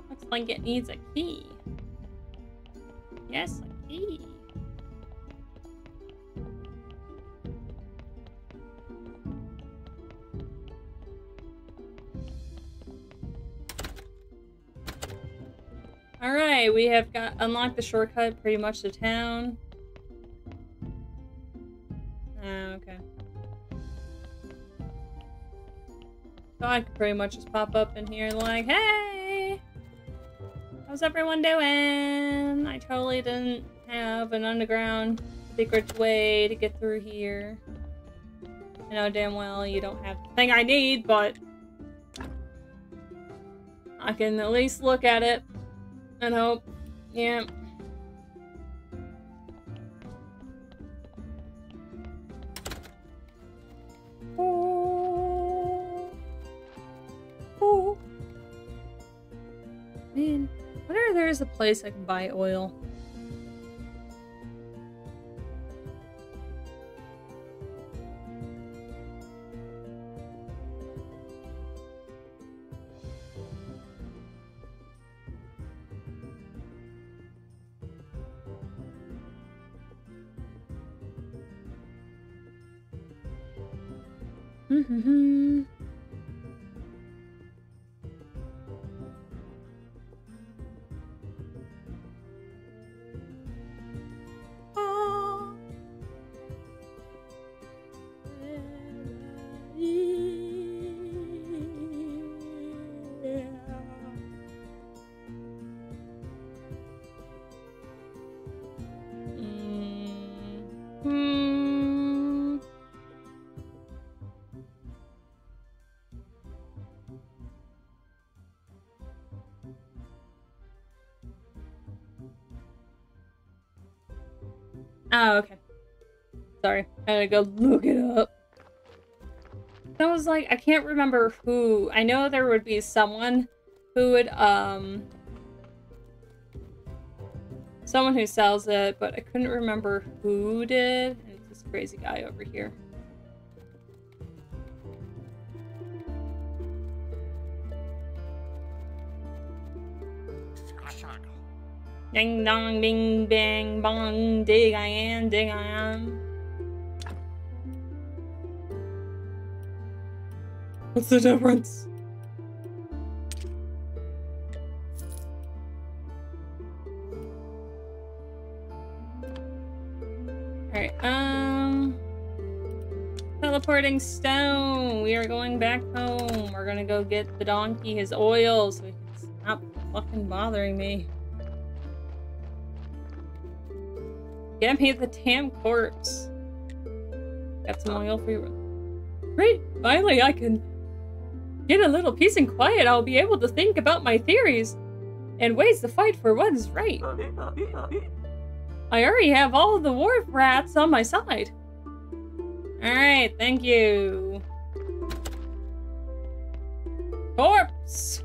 Looks like it needs a key. Yes, a key. Alright, we have unlocked the shortcut pretty much to town. Oh, okay. So I could pretty much just pop up in here like, hey! How's everyone doing? I totally didn't have an underground secret way to get through here. I know damn well you don't have the thing I need, but I can at least look at it and hope. Yeah. Oh. Oh. Man, I wonder if there's a place I can buy oil. Mm-hmm. Oh. Yeah. Mm-hmm. Oh, okay. Sorry. I had to go look it up. I was like, I can't remember who. I know there would be someone who would, someone who sells it, but I couldn't remember who did. And it's this crazy guy over here. Ding dong, bing bang bong, dig I am, dig I am. What's the difference? Alright, teleporting stone. We are going back home. We're gonna go get the donkey his oil so he can stop fucking bothering me. Get me the damn corpse. Got some oil for you. Great! Finally I can get a little peace and quiet. I'll be able to think about my theories and ways to fight for what is right. I already have all of the wharf rats on my side. Alright, thank you. Corpse!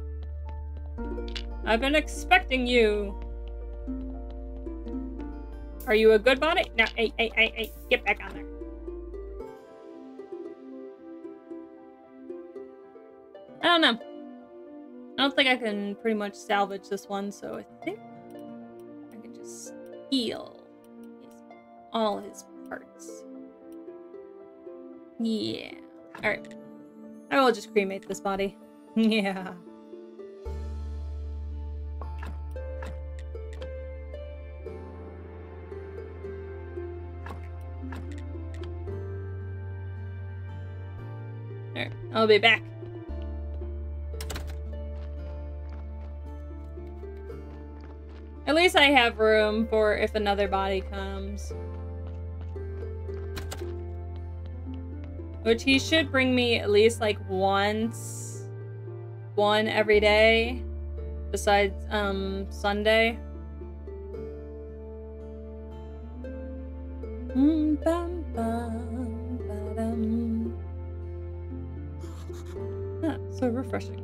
I've been expecting you. Are you a good body? No, hey, get back on there. I don't know. I don't think I can pretty much salvage this one, so I think I can just steal all his parts. Yeah. Alright. I will just cremate this body. Yeah. Alright, I'll be back. At least I have room for if another body comes. Which he should bring me at least like one every day. Besides, Sunday. Ah, so refreshing.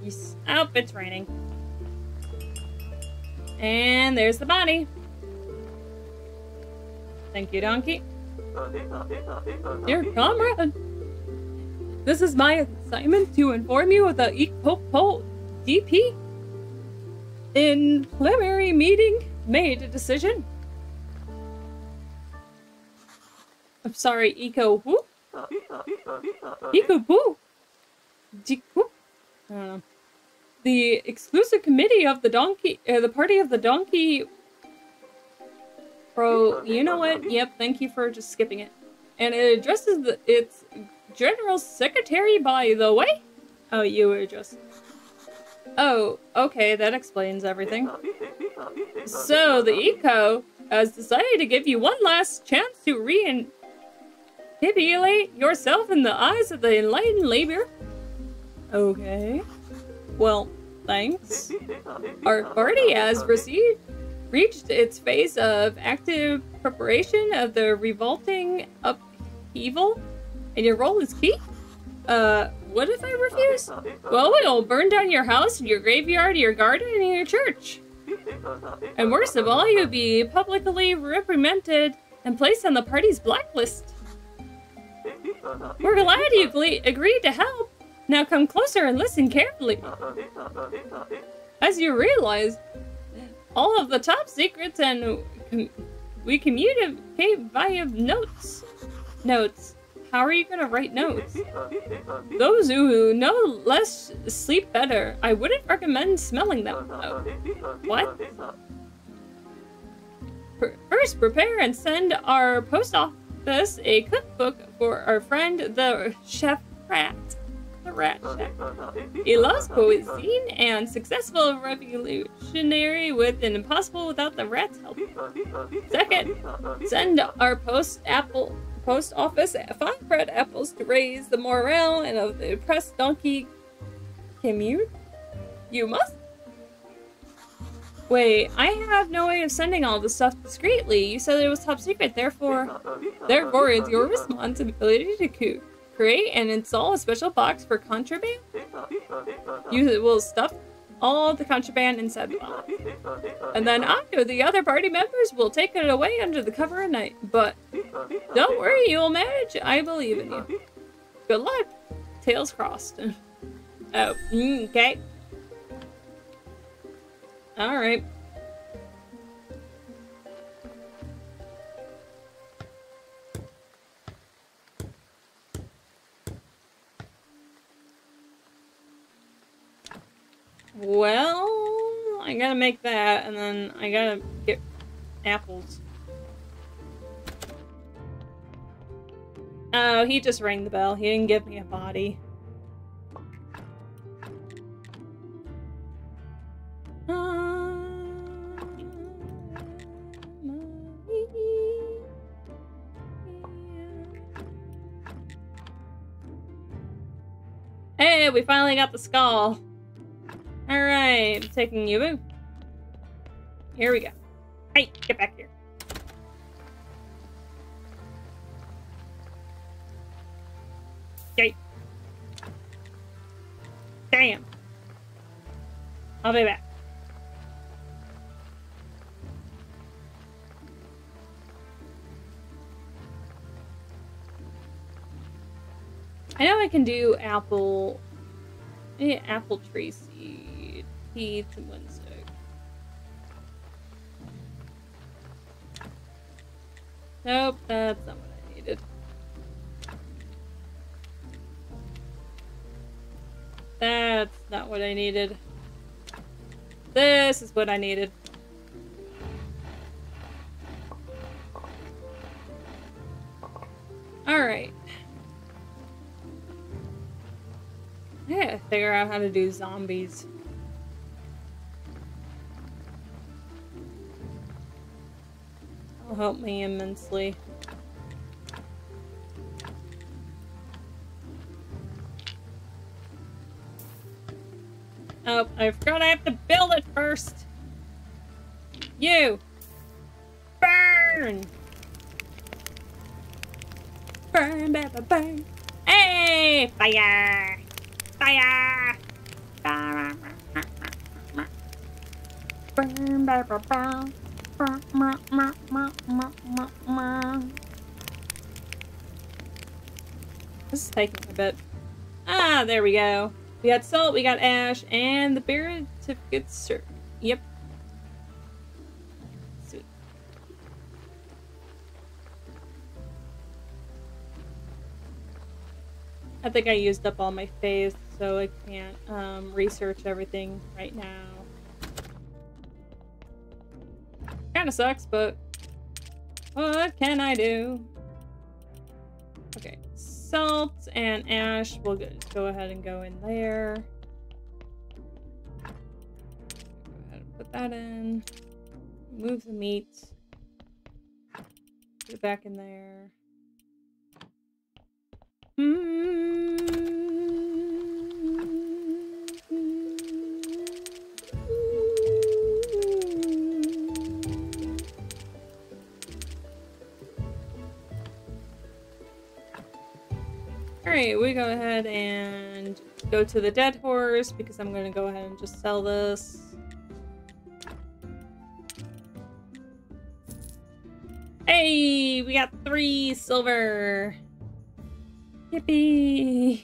Yes. Oh, it's raining. And there's the body. Thank you, donkey. Dear comrade, this is my assignment to inform you of the Ecopo DP. In preliminary meeting, made a decision. I'm sorry, Eco who? Eco who? I don't know. The exclusive committee of the donkey, the party of the donkey. Bro, you know what? Yep, thank you for just skipping it. And it addresses its General Secretary, by the way. Oh, you were just... Oh, okay, that explains everything. So, the Eco has decided to give you one last chance to rehabilitate yourself in the eyes of the enlightened labor. Okay. Well, thanks. Our party has reached its phase of active preparation of the revolting upheaval, and your role is key? What if I refuse? Well, it'll burn down your house, your graveyard, your garden, and your church. And worst of all, you'll be publicly reprimanded and placed on the party's blacklist. We're glad you agreed to help. Now come closer and listen carefully. As you realize, all of the top secrets and we communicate via notes. Notes. How are you gonna write notes? Those who know less sleep better. I wouldn't recommend smelling them, though. What? First, prepare and send our post office a cookbook for our friend, the Chef Rat. The Rat Chef. He loves cuisine and successful revolutionary with an impossible without the rat's help. Second, send our post office 5 bread apples to raise the morale and of the oppressed donkey commute. You must. Wait, I have no way of sending all this stuff discreetly. You said it was top secret, therefore it's your responsibility to create and install a special box for contraband. You will stuff all the contraband inside the box. And then I or the other party members will take it away under the cover of night. But don't worry, you'll manage. I believe in you. Good luck. Tails crossed. Oh, okay. Alright. Well, I gotta make that, and then I gotta get apples. Oh, he just rang the bell. He didn't give me a body. Hey, we finally got the skull. Alright, I'm taking you. Here we go. Hey, get back here. Okay. Damn. I'll be back. I know I can do apple tree seed, seeds, and one stick. Nope, that's not what I needed. That's not what I needed. This is what I needed. Alright. I gotta figure out how to do zombies. That'll help me immensely. Oh, I forgot I have to build it first. You! Burn! Burn, baby, burn! Hey! Fire! Fire! Burn, baby, burn! This is taking a bit. Ah, there we go. We got salt, we got ash, and the beer certificates. Yep. Sweet. I think I used up all my faves, so I can't research everything right now. Kinda sucks, but what can I do? Okay, so salt and ash. We'll go ahead and go in there. Go ahead and put that in. Move the meat. Put it back in there. Alright, we go ahead and go to the dead horse because I'm going to go ahead and just sell this. Hey, we got 3 silver. Yippee!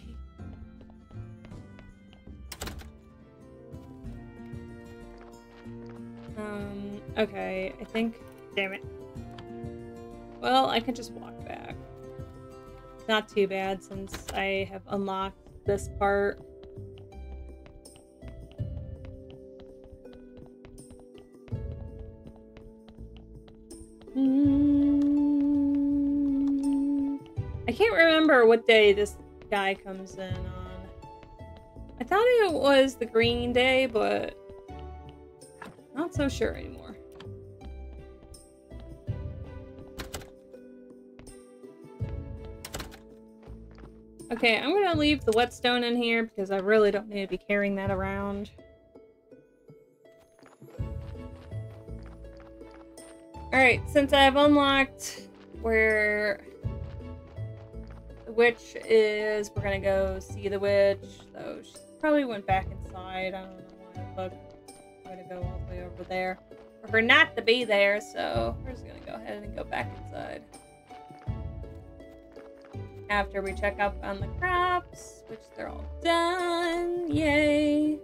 Okay, I think... Damn it. Well, I can just walk back. Not too bad since I have unlocked this part. I can't remember what day this guy comes in on. I thought it was the green day, but not so sure anymore. Okay, I'm gonna leave the whetstone in here because I really don't need to be carrying that around. Alright, since I've unlocked where the witch is, we're gonna go see the witch. So she probably went back inside. I don't know why, but I'm gonna go all the way over there. For her not to be there, so we're just gonna go ahead and go back inside. After we check up on the crops, which they're all done. Yay!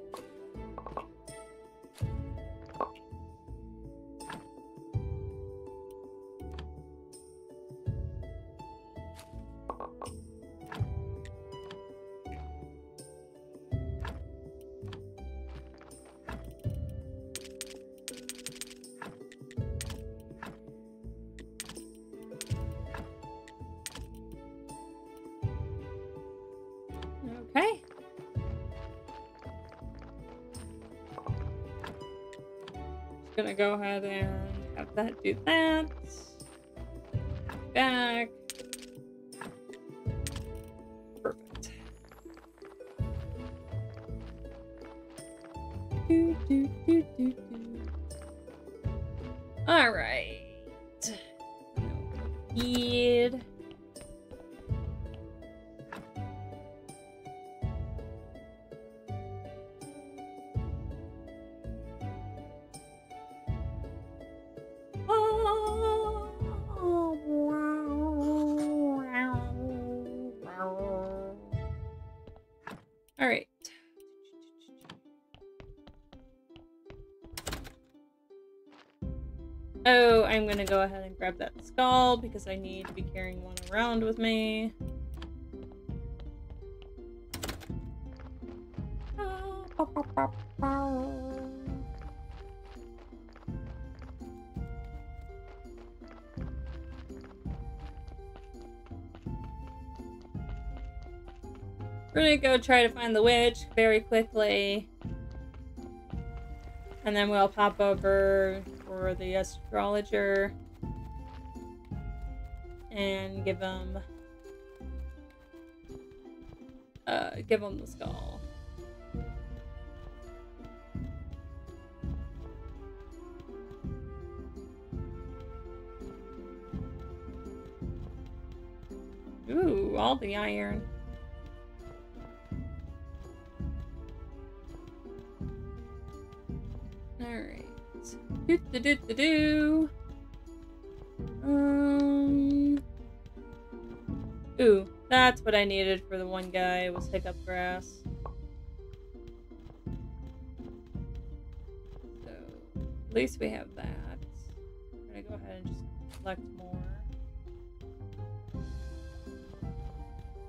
Okay. Just gonna go ahead and have that do that. Back. Perfect. All right. Feed. All right. Oh, I'm gonna go ahead and grab that skull because I need to be carrying one around with me. We're gonna go try to find the witch very quickly. And then we'll pop over for the astrologer and give him the skull. Ooh, all the iron. Alright. Do. Ooh, that's what I needed for the one guy, was hiccup grass. So, at least we have that. I'm gonna go ahead and just collect more.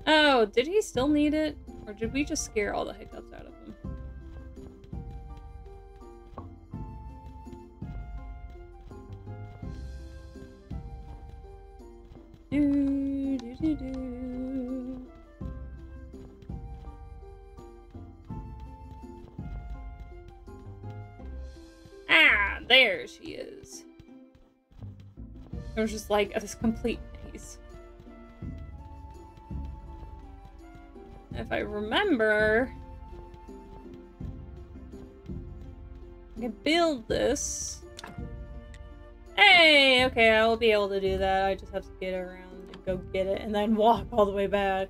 Oh, did he still need it? Or did we just scare all the hiccups out of him? Do. There she is. It was just like this complete maze. If I remember, I can build this. Hey, okay, I will be able to do that. I just have to get around and go get it and then walk all the way back.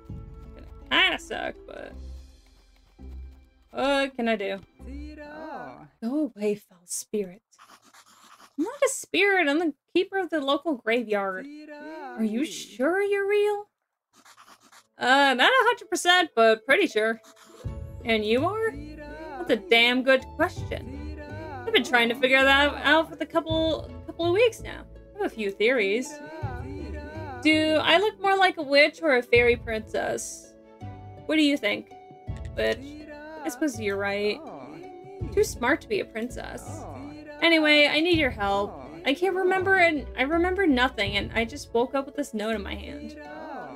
It's gonna kinda suck, but what can I do? Go away, foul spirit. I'm not a spirit, I'm the keeper of the local graveyard. Are you sure you're real? Not 100%, but pretty sure. And you are? That's a damn good question. I've been trying to figure that out for the couple of weeks now. I have a few theories. Do I look more like a witch or a fairy princess? What do you think? Witch? I suppose you're right. Too smart to be a princess. Anyway, I need your help. I can't remember, and I remember nothing, and I just woke up with this note in my hand.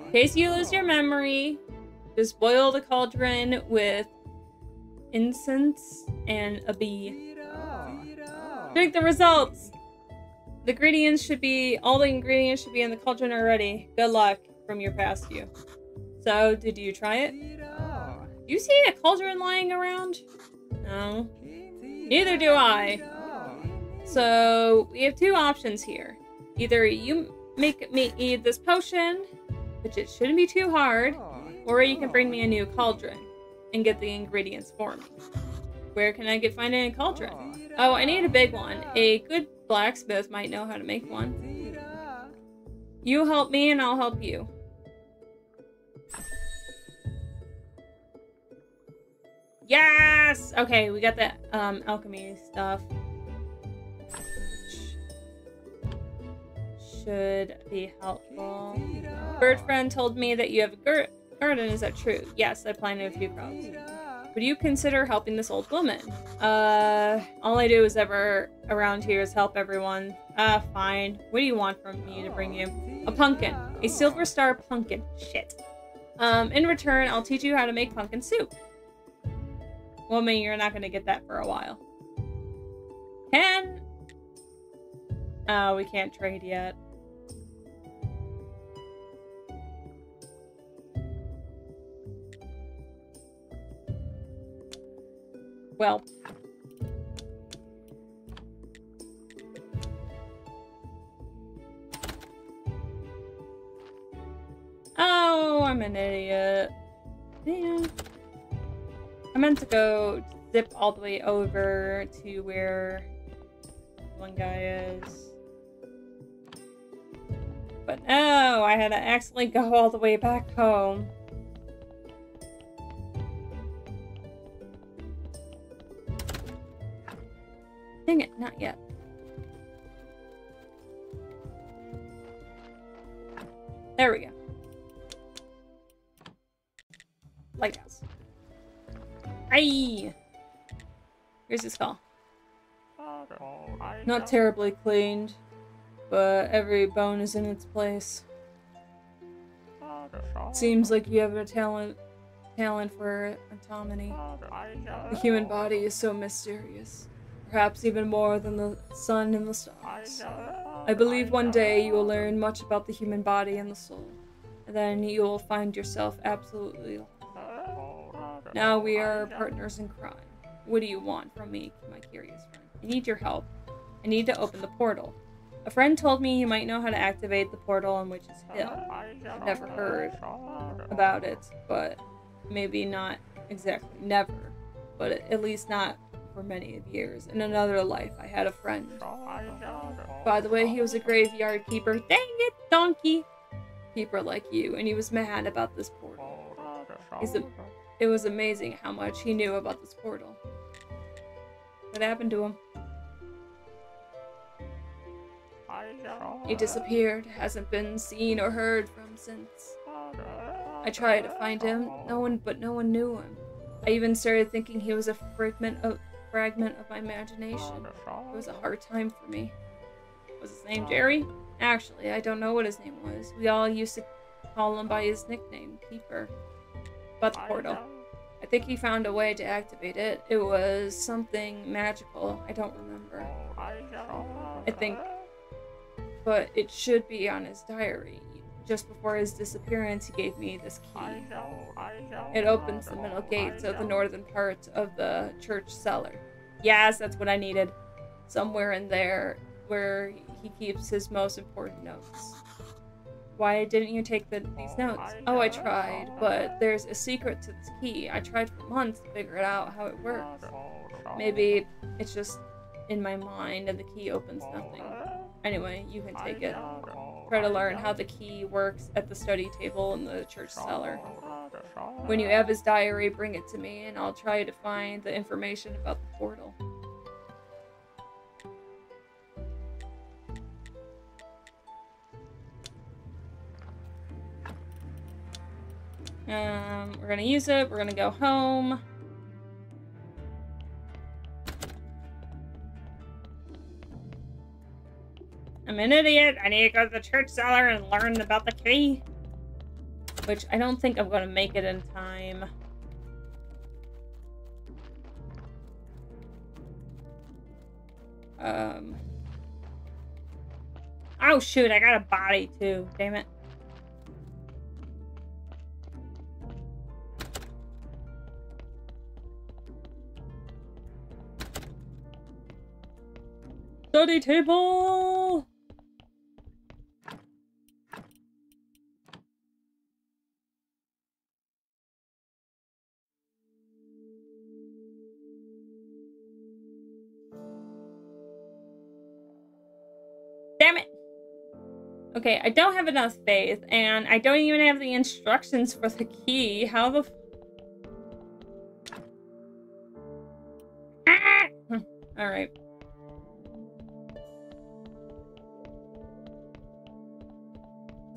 In case you lose your memory, just boil the cauldron with incense and a bee. Drink the results! All the ingredients should be in the cauldron already. Good luck from your past you. So, did you try it? Do you see a cauldron lying around? No. Neither do I. So, we have two options here. Either you make me eat this potion, which it shouldn't be too hard, or you can bring me a new cauldron and get the ingredients for me. Where can I find a cauldron? Oh, I need a big one. A good blacksmith might know how to make one. You help me and I'll help you. Yes! Okay, we got the alchemy stuff. Should be helpful. Bird friend told me that you have a garden. Is that true? Yes, I planted a few crops. Would you consider helping this old woman? All I do is ever around here is help everyone. Fine. What do you want from me to bring you? A pumpkin. A silver star pumpkin. Shit. In return, I'll teach you how to make pumpkin soup. Woman, you're not gonna get that for a while. Oh, we can't trade yet. Well. Oh, I'm an idiot. Damn. I meant to go zip all the way over to where one guy is. But no, I had to accidentally go all the way back home. Dang it, not yet. There we go. Lighthouse. Aye! Here's his skull. Not terribly cleaned, but every bone is in its place. Seems like you have a talent for anatomy. The human body is so mysterious. Perhaps even more than the sun and the stars. I believe one day you will learn much about the human body and the soul. And then you will find yourself absolutely lost. Now we are partners in crime. What do you want from me, my curious friend? I need your help. I need to open the portal. A friend told me you might know how to activate the portal on Witch's Hill. I've never heard about it, but maybe not exactly never, but at least not for many years. In another life, I had a friend. By the way, he was a graveyard keeper. Dang it, donkey! Keeper like you, and he was mad about this portal. It was amazing how much he knew about this portal. What happened to him? He disappeared, hasn't been seen or heard from since. I tried to find him, no one knew him. I even started thinking he was a fragment of my imagination. It was a hard time for me. Was his name Jerry? Actually, I don't know what his name was. We all used to call him by his nickname, Keeper. About the portal. I think he found a way to activate it. It was something magical. I don't remember. I think. But it should be on his diary. Just before his disappearance, he gave me this key. It opens the middle gates of the northern part of the church cellar. Yes, that's what I needed. Somewhere in there where he keeps his most important notes. Why didn't you take these notes? Oh, I tried, but there's a secret to this key. I tried for months to figure it out how it works. Maybe it's just in my mind and the key opens nothing. Anyway, you can take it. Try to learn how the key works at the study table in the church cellar. When you have his diary, bring it to me and I'll try to find the information about the portal. We're gonna use it. We're gonna go home. I'm an idiot. I need to go to the church cellar and learn about the key. Which I don't think I'm gonna make it in time. Oh shoot, I got a body too. Damn it. Study table! Damn it! Okay, I don't have enough faith, and I don't even have the instructions for the key. How the Alright.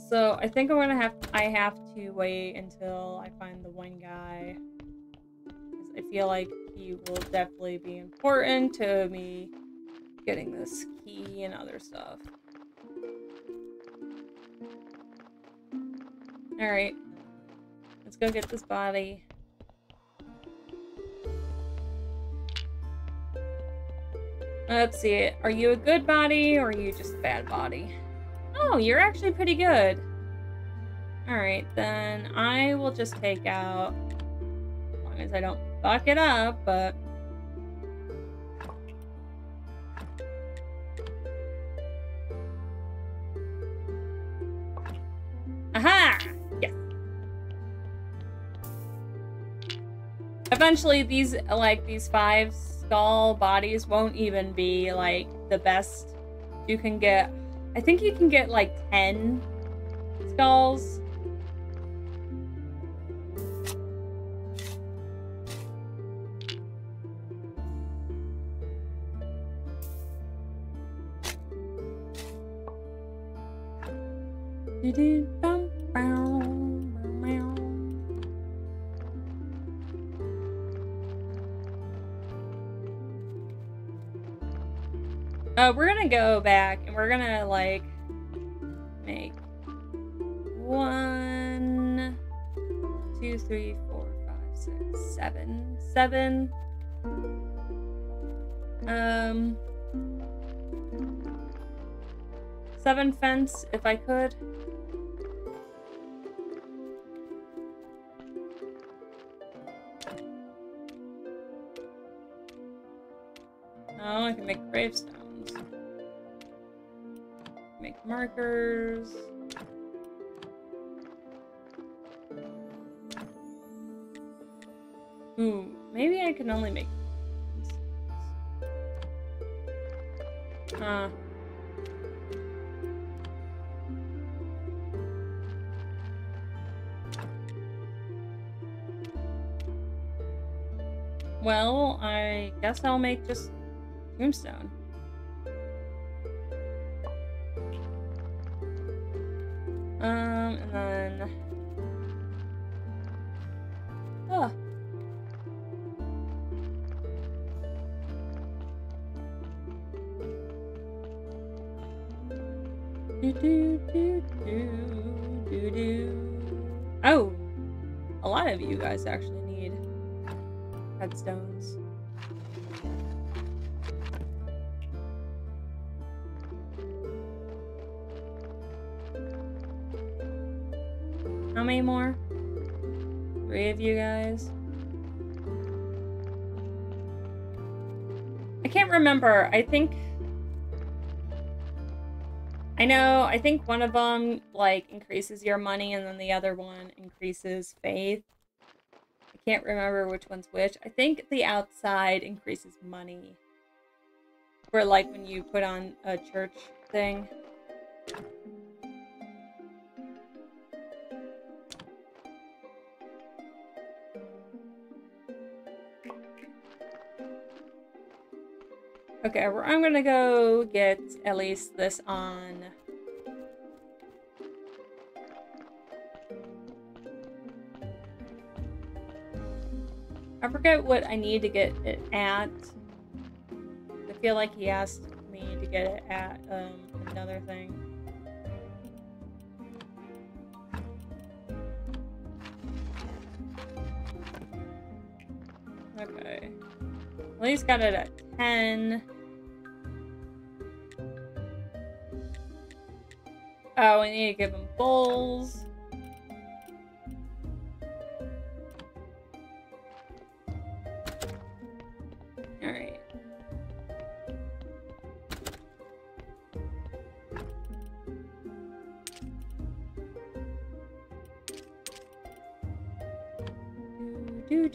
So I think I have to wait until I find the one guy. I feel like he will definitely be important to me getting this key and other stuff. Alright. Let's go get this body. Let's see. Are you a good body or are you just a bad body? Oh, you're actually pretty good. Alright, then I will just take out, as long as I don't fuck it up, but... Aha! Yes. Eventually, these 5 skull bodies won't even be, the best you can get. I think you can get, 10 skulls. We're gonna go back and we're gonna make 1, 2, 3, 4, 5, 6, 7. 7 fence if I could. Oh, I can make gravestones. Make markers. Ooh, maybe I can only make... Well, I guess I'll make just tombstone. And then... Oh. Oh! A lot of you guys actually need headstones. How many more? 3 of you guys? I can't remember. I think one of them, like, increases your money, and then the other one increases faith. I can't remember which one's which. I think the outside increases money. For, like, when you put on a church thing. Okay, I'm gonna go get at least this on. I forget what I need to get it at. I feel like he asked me to get it at another thing. Okay. At least got it at 10. Oh, we need to give him bowls. Alright. Do.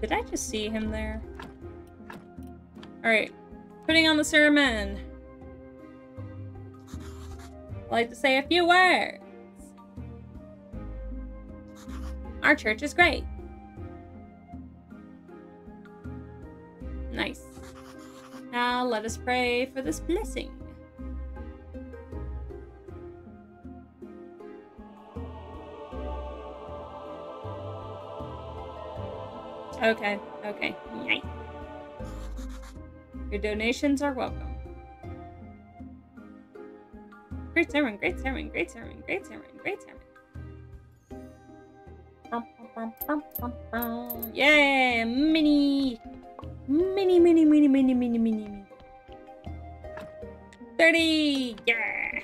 Did I just see him there? Alright. Putting on the sermon. I'd like to say a few words. Our church is great. Nice. Now let us pray for this blessing. Okay, okay. Nice. Your donations are welcome. Great sermon, great sermon, great sermon, great sermon, great sermon. Yay! Mini! 30! Yeah!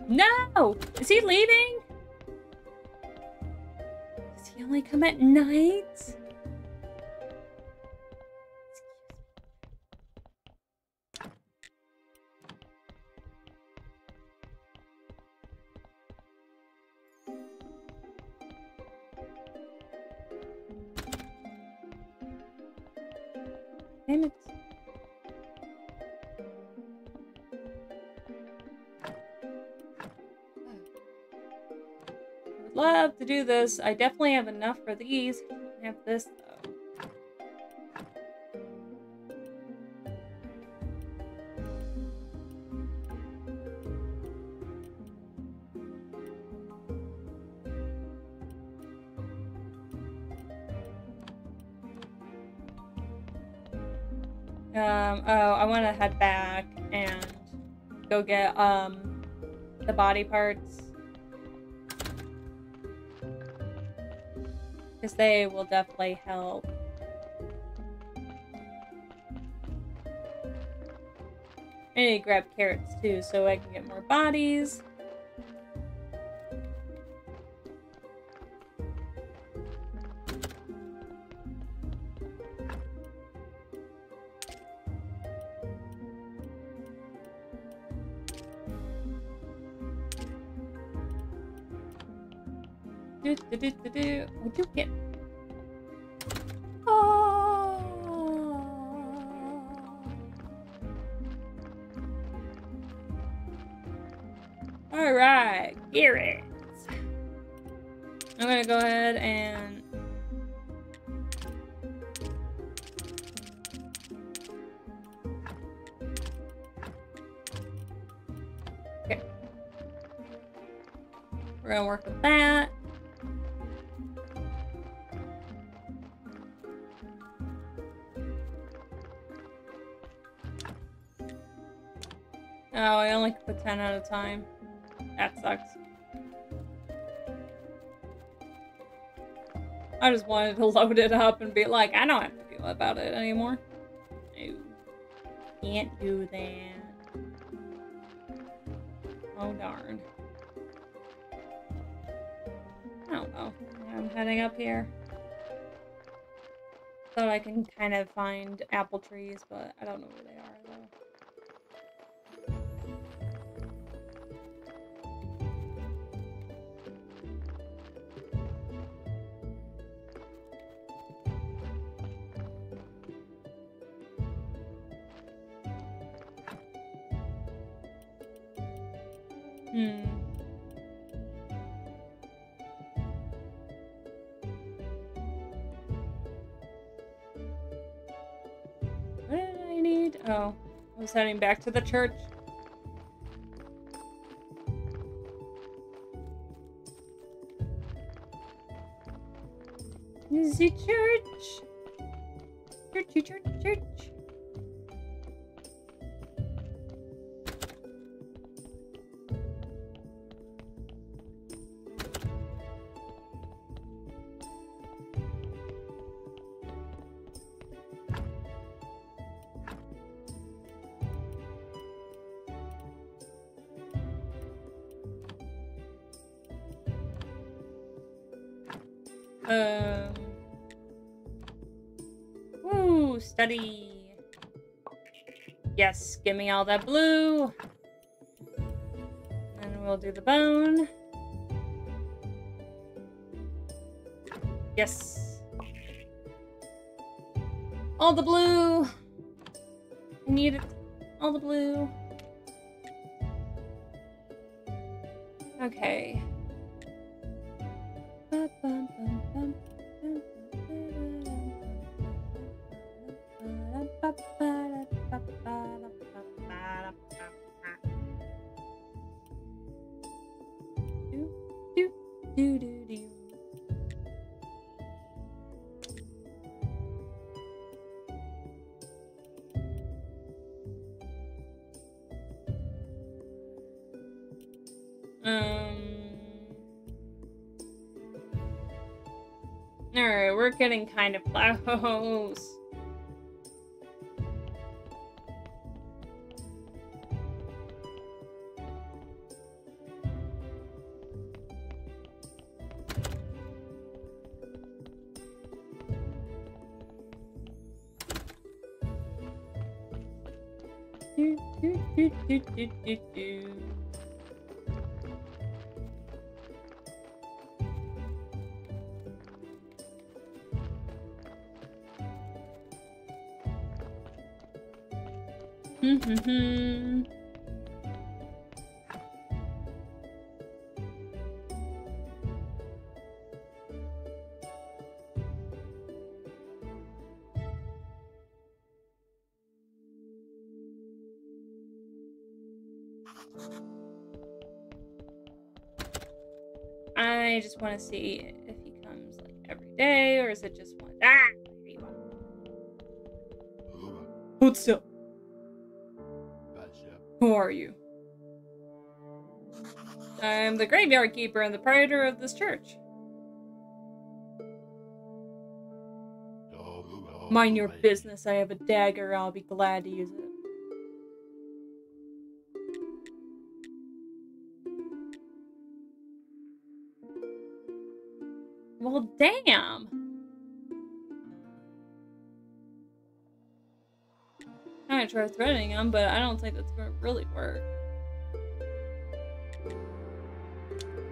No! Is he leaving? Does he only come at night? Damn it. Would love to do this. I definitely have enough for these. I have this though. Oh, I want to head back and go get, the body parts. Because they will definitely help. I need to grab carrots too, so I can get more bodies. Would you get? Oh. All right, carrots. I'm gonna go ahead and okay. We're gonna work with that. Oh, I only put 10 at a time. That sucks. I just wanted to load it up and be like, I don't have to feel about it anymore. No. Can't do that. Oh, darn. I don't know. I'm heading up here. Thought I can kind of find apple trees, but I don't know where they are, though. What did I need? Oh, I was heading back to the church. The church. Churchy, church, church. Woo, study. Yes, give me all that blue. And we'll do the bone. Yes. All the blue. I need it. All the blue. Okay. Alright, we're getting kind of close. I just want to see if he comes like every day, or is it just one? Ah! There you are. Hold still. Who are you? I'm the graveyard keeper and the proprietor of this church. Mind your business. I have a dagger. I'll be glad to use it. Well, damn. I'm gonna try threatening him, but I don't think that's gonna really work.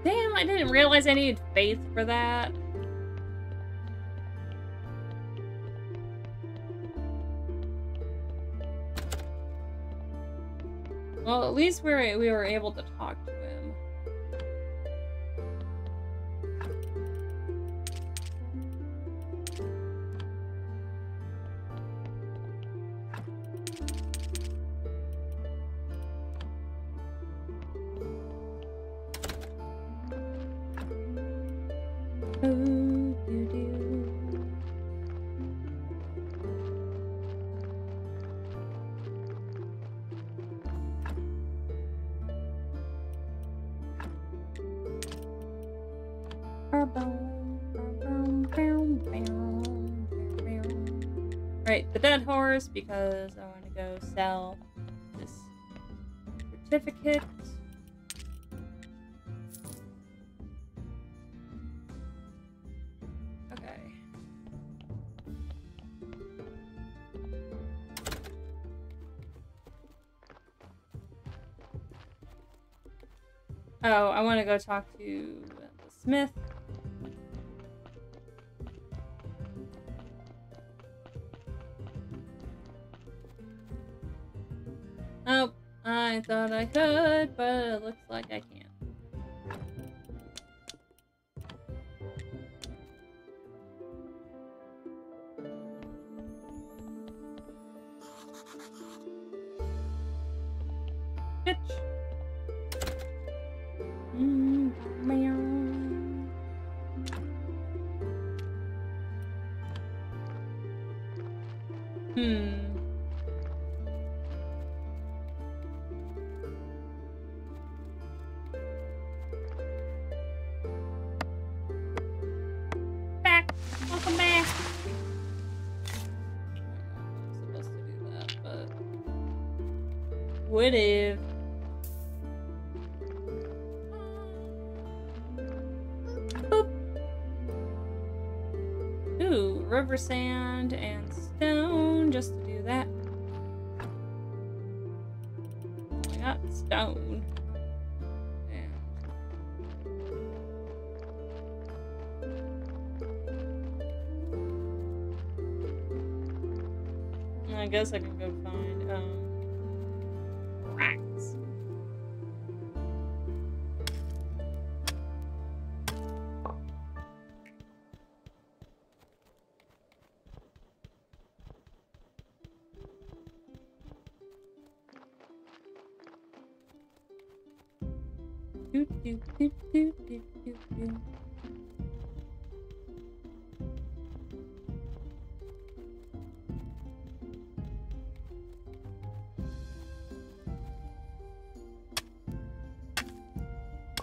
Damn, I didn't realize I needed faith for that. Well, at least we were able to talk to him. Right, the dead horse, because I want to go sell this certificate. Okay. Oh, I want to go talk to the smith. Oh, I thought I could, but it looks like I can't. Bitch. Back. Welcome back. I'm supposed to do that, but what if? Boop. Ooh, river sand and stone just to do that. I got stone. I guess I can go find racks. Do, do, do, do, do, do, do.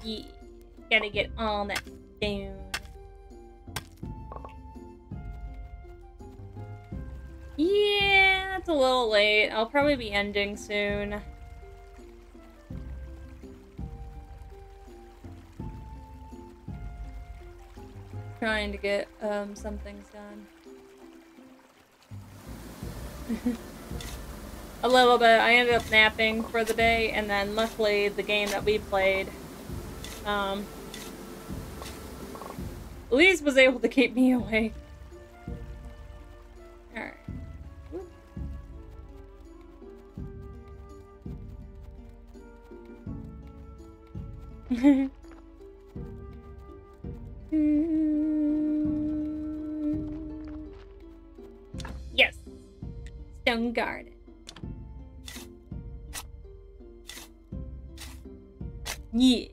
Yeah, gotta get all that down. Yeah, that's a little late. I'll probably be ending soon. Trying to get some things done. A little bit. I ended up napping for the day, and then luckily the game that we played, Elise was able to keep me awake. Alright. Yes! Stone Garden. Yeah.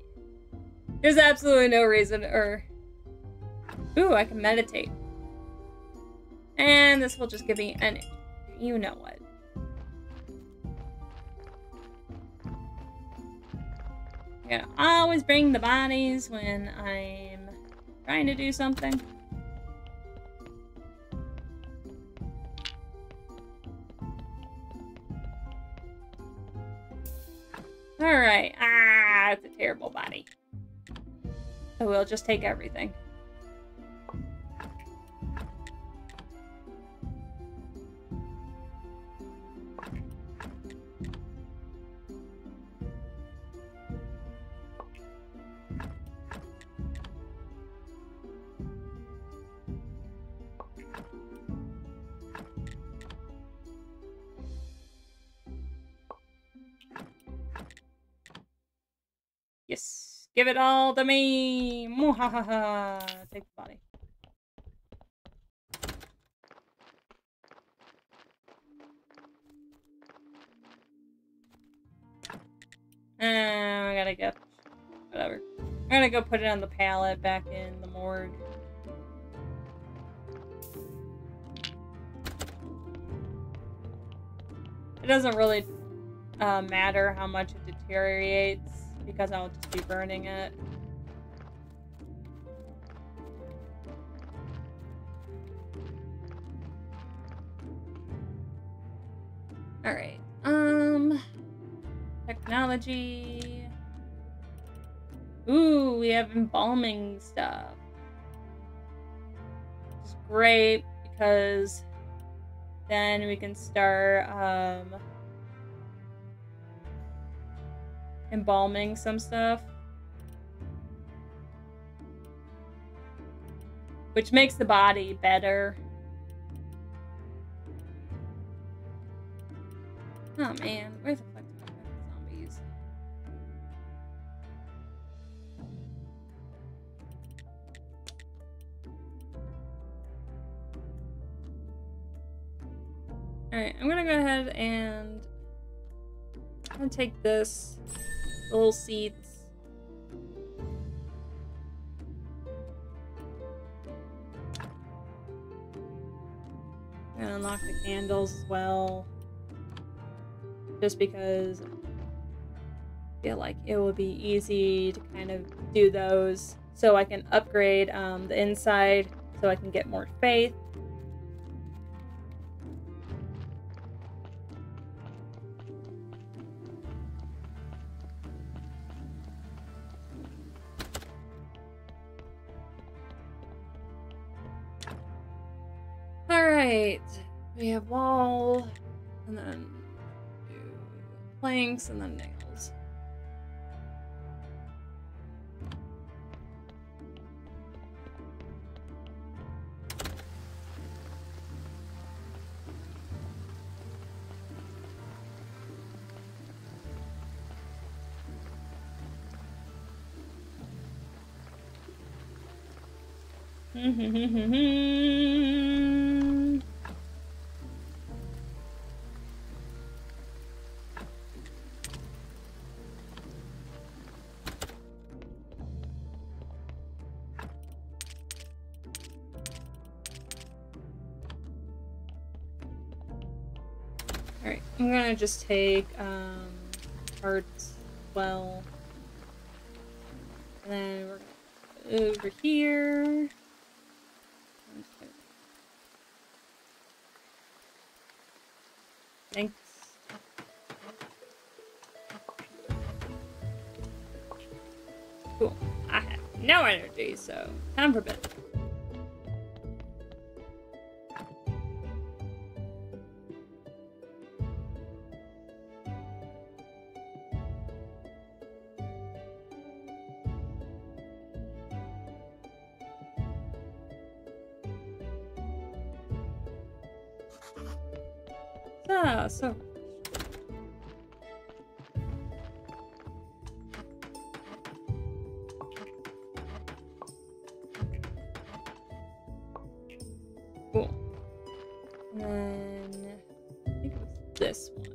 There's absolutely no reason, ooh, I can meditate. And this will just give me an, you know what. I gotta always bring the bodies when I'm trying to do something. Alright. Ah, it's a terrible body. So we'll just take everything. Yes. Give it all to me. Mwahaha. Take the body. I gotta go. Whatever. I'm gonna go put it on the pallet back in the morgue. It doesn't really matter how much it deteriorates, because I'll just be burning it. Alright. Technology. Ooh, we have embalming stuff. Which is great because then we can start embalming some stuff. Which makes the body better. Oh man, where the fuck are the zombies? Alright, I'm gonna go ahead and I'm gonna take this little seeds. I'm gonna unlock the candles as well. Just because I feel like it will be easy to kind of do those so I can upgrade the inside so I can get more faith. Alright, we have wall, and then planks, and then nails. Alright, I'm gonna just take parts well. And then we're gonna go over here. Thanks. Cool. I have no energy, so time for bed. So cool. And then I think it was this one.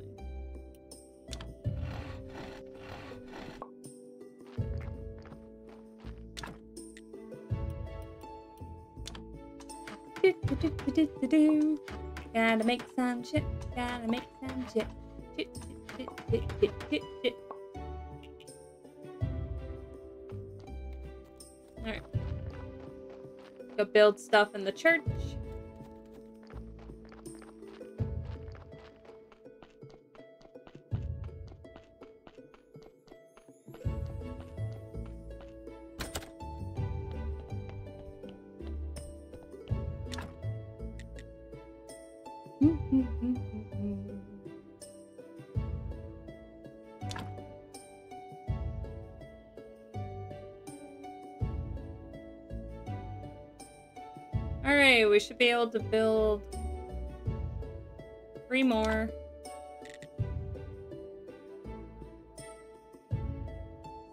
Do. Gotta make some shit. Gotta make some shit. Shit. Alright. Go build stuff in the church. Alright, we should be able to build 3 more.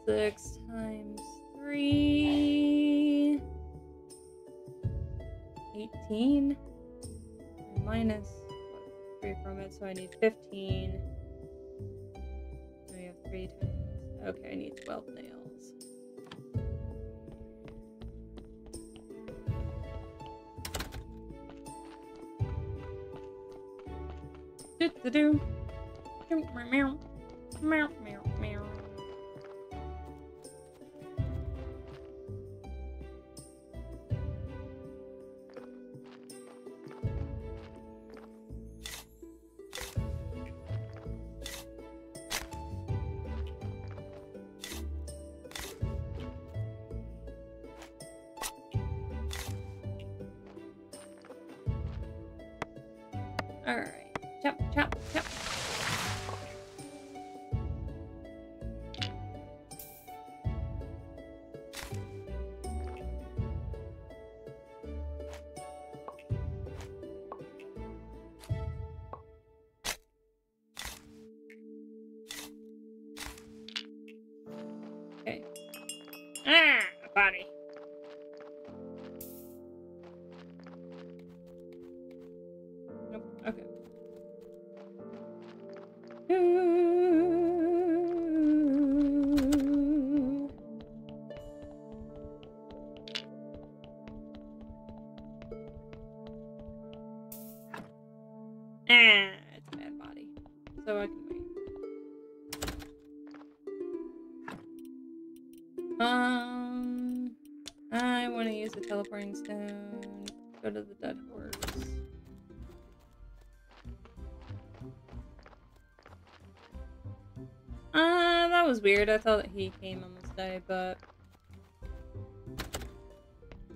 Six times 3. 18. Minus 3 from it, so I need 15. We have 3 times. Okay, I need 12 nails. Do. Meow. Meow, meow, meow. Alright. Chop, chop, chop. Okay. Ah, body. Nope. Okay. Ah, it's a bad body. So I can wait. I want to use the teleporting stone. Go to the dead horse. That was weird. I thought that he came on this day, but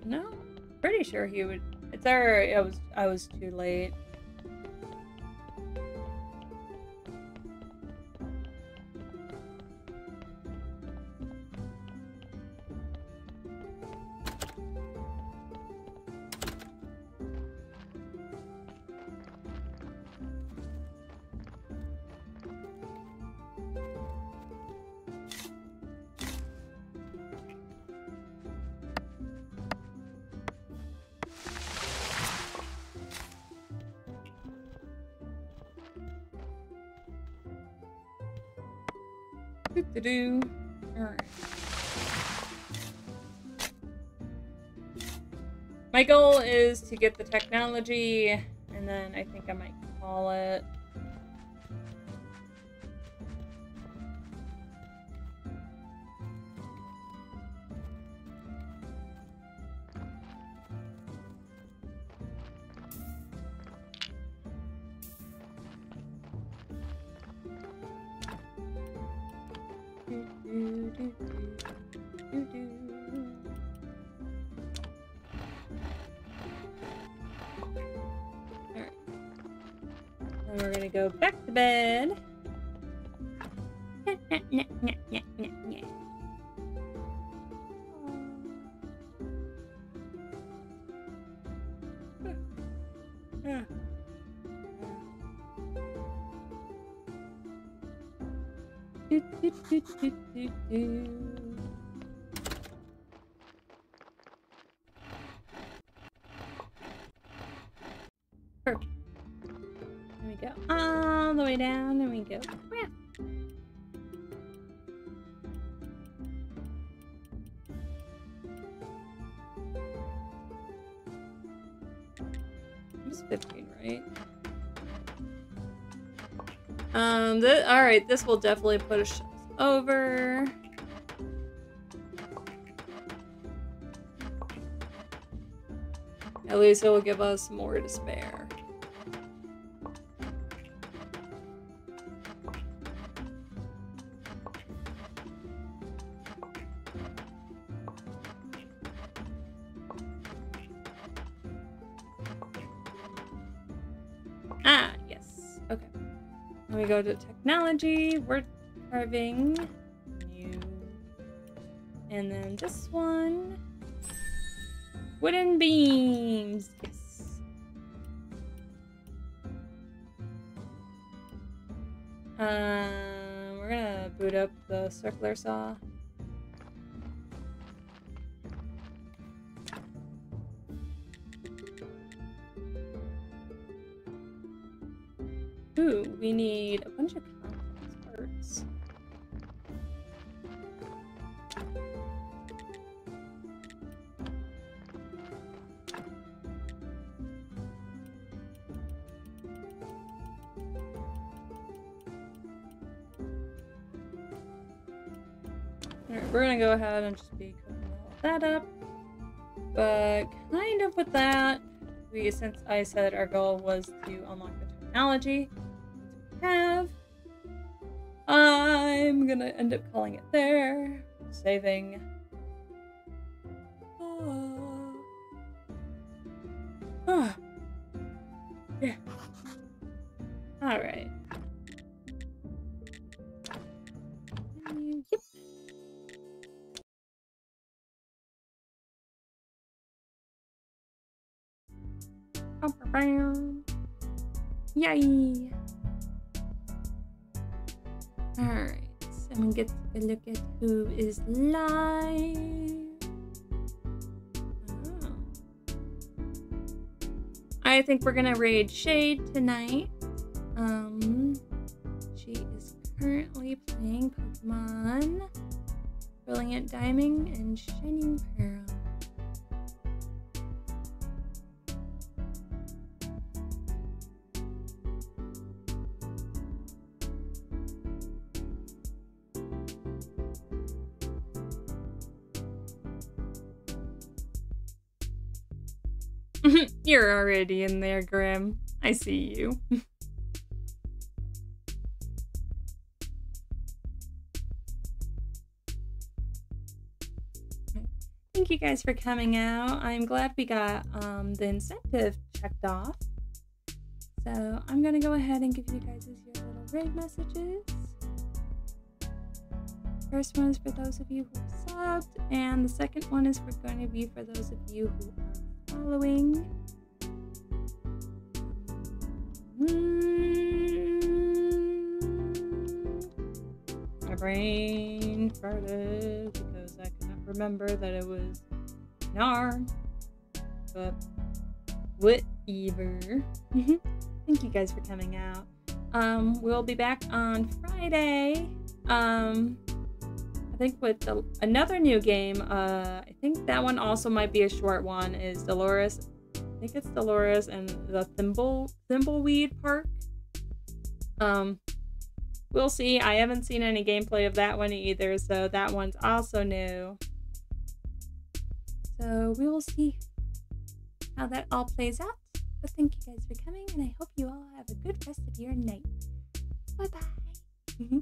no, pretty sure he would. It's alright. I was too late. Alright. My goal is to get the technology, and then I think I might call it. Alright. Then we're gonna go back to bed. Perfect. There we go. All the way down, there we go. It's 15, right? Alright, this will definitely push us over. At least it will give us more to spare. Ah, yes. Okay. Then we go to technology, word carving, new. And then this one. Wooden beams. Yes. We're gonna boot up the circular saw. Ooh, we need a bunch of confidence parts. Alright, we're gonna go ahead and just be cooking all of that up. But kind of with that, since I said our goal was to unlock the technology, I'm gonna end up calling it there. Saving. Yeah. Alright. Yep. Yay! Alright, so I'm gonna get a look at who is live. Oh. I think we're gonna raid Shade tonight. She is currently playing Pokemon Brilliant Diamond and Shining Pearl. You're already in there, Grim. I see you. Thank you guys for coming out. I'm glad we got the incentive checked off. So I'm gonna go ahead and give you guys your little raid messages. First one is for those of you who subbed, and the second one is going to be for those of you who are following. My brain farted because I could not remember that it was Nar. But whatever. Thank you guys for coming out. We'll be back on Friday. I think with another new game. I think that one also might be a short one. Is Dolores? I think it's Dolores and the Thimbleweed Park. We'll see. I haven't seen any gameplay of that one either, so that one's also new. So we will see how that all plays out. But thank you guys for coming, and I hope you all have a good rest of your night. Bye bye.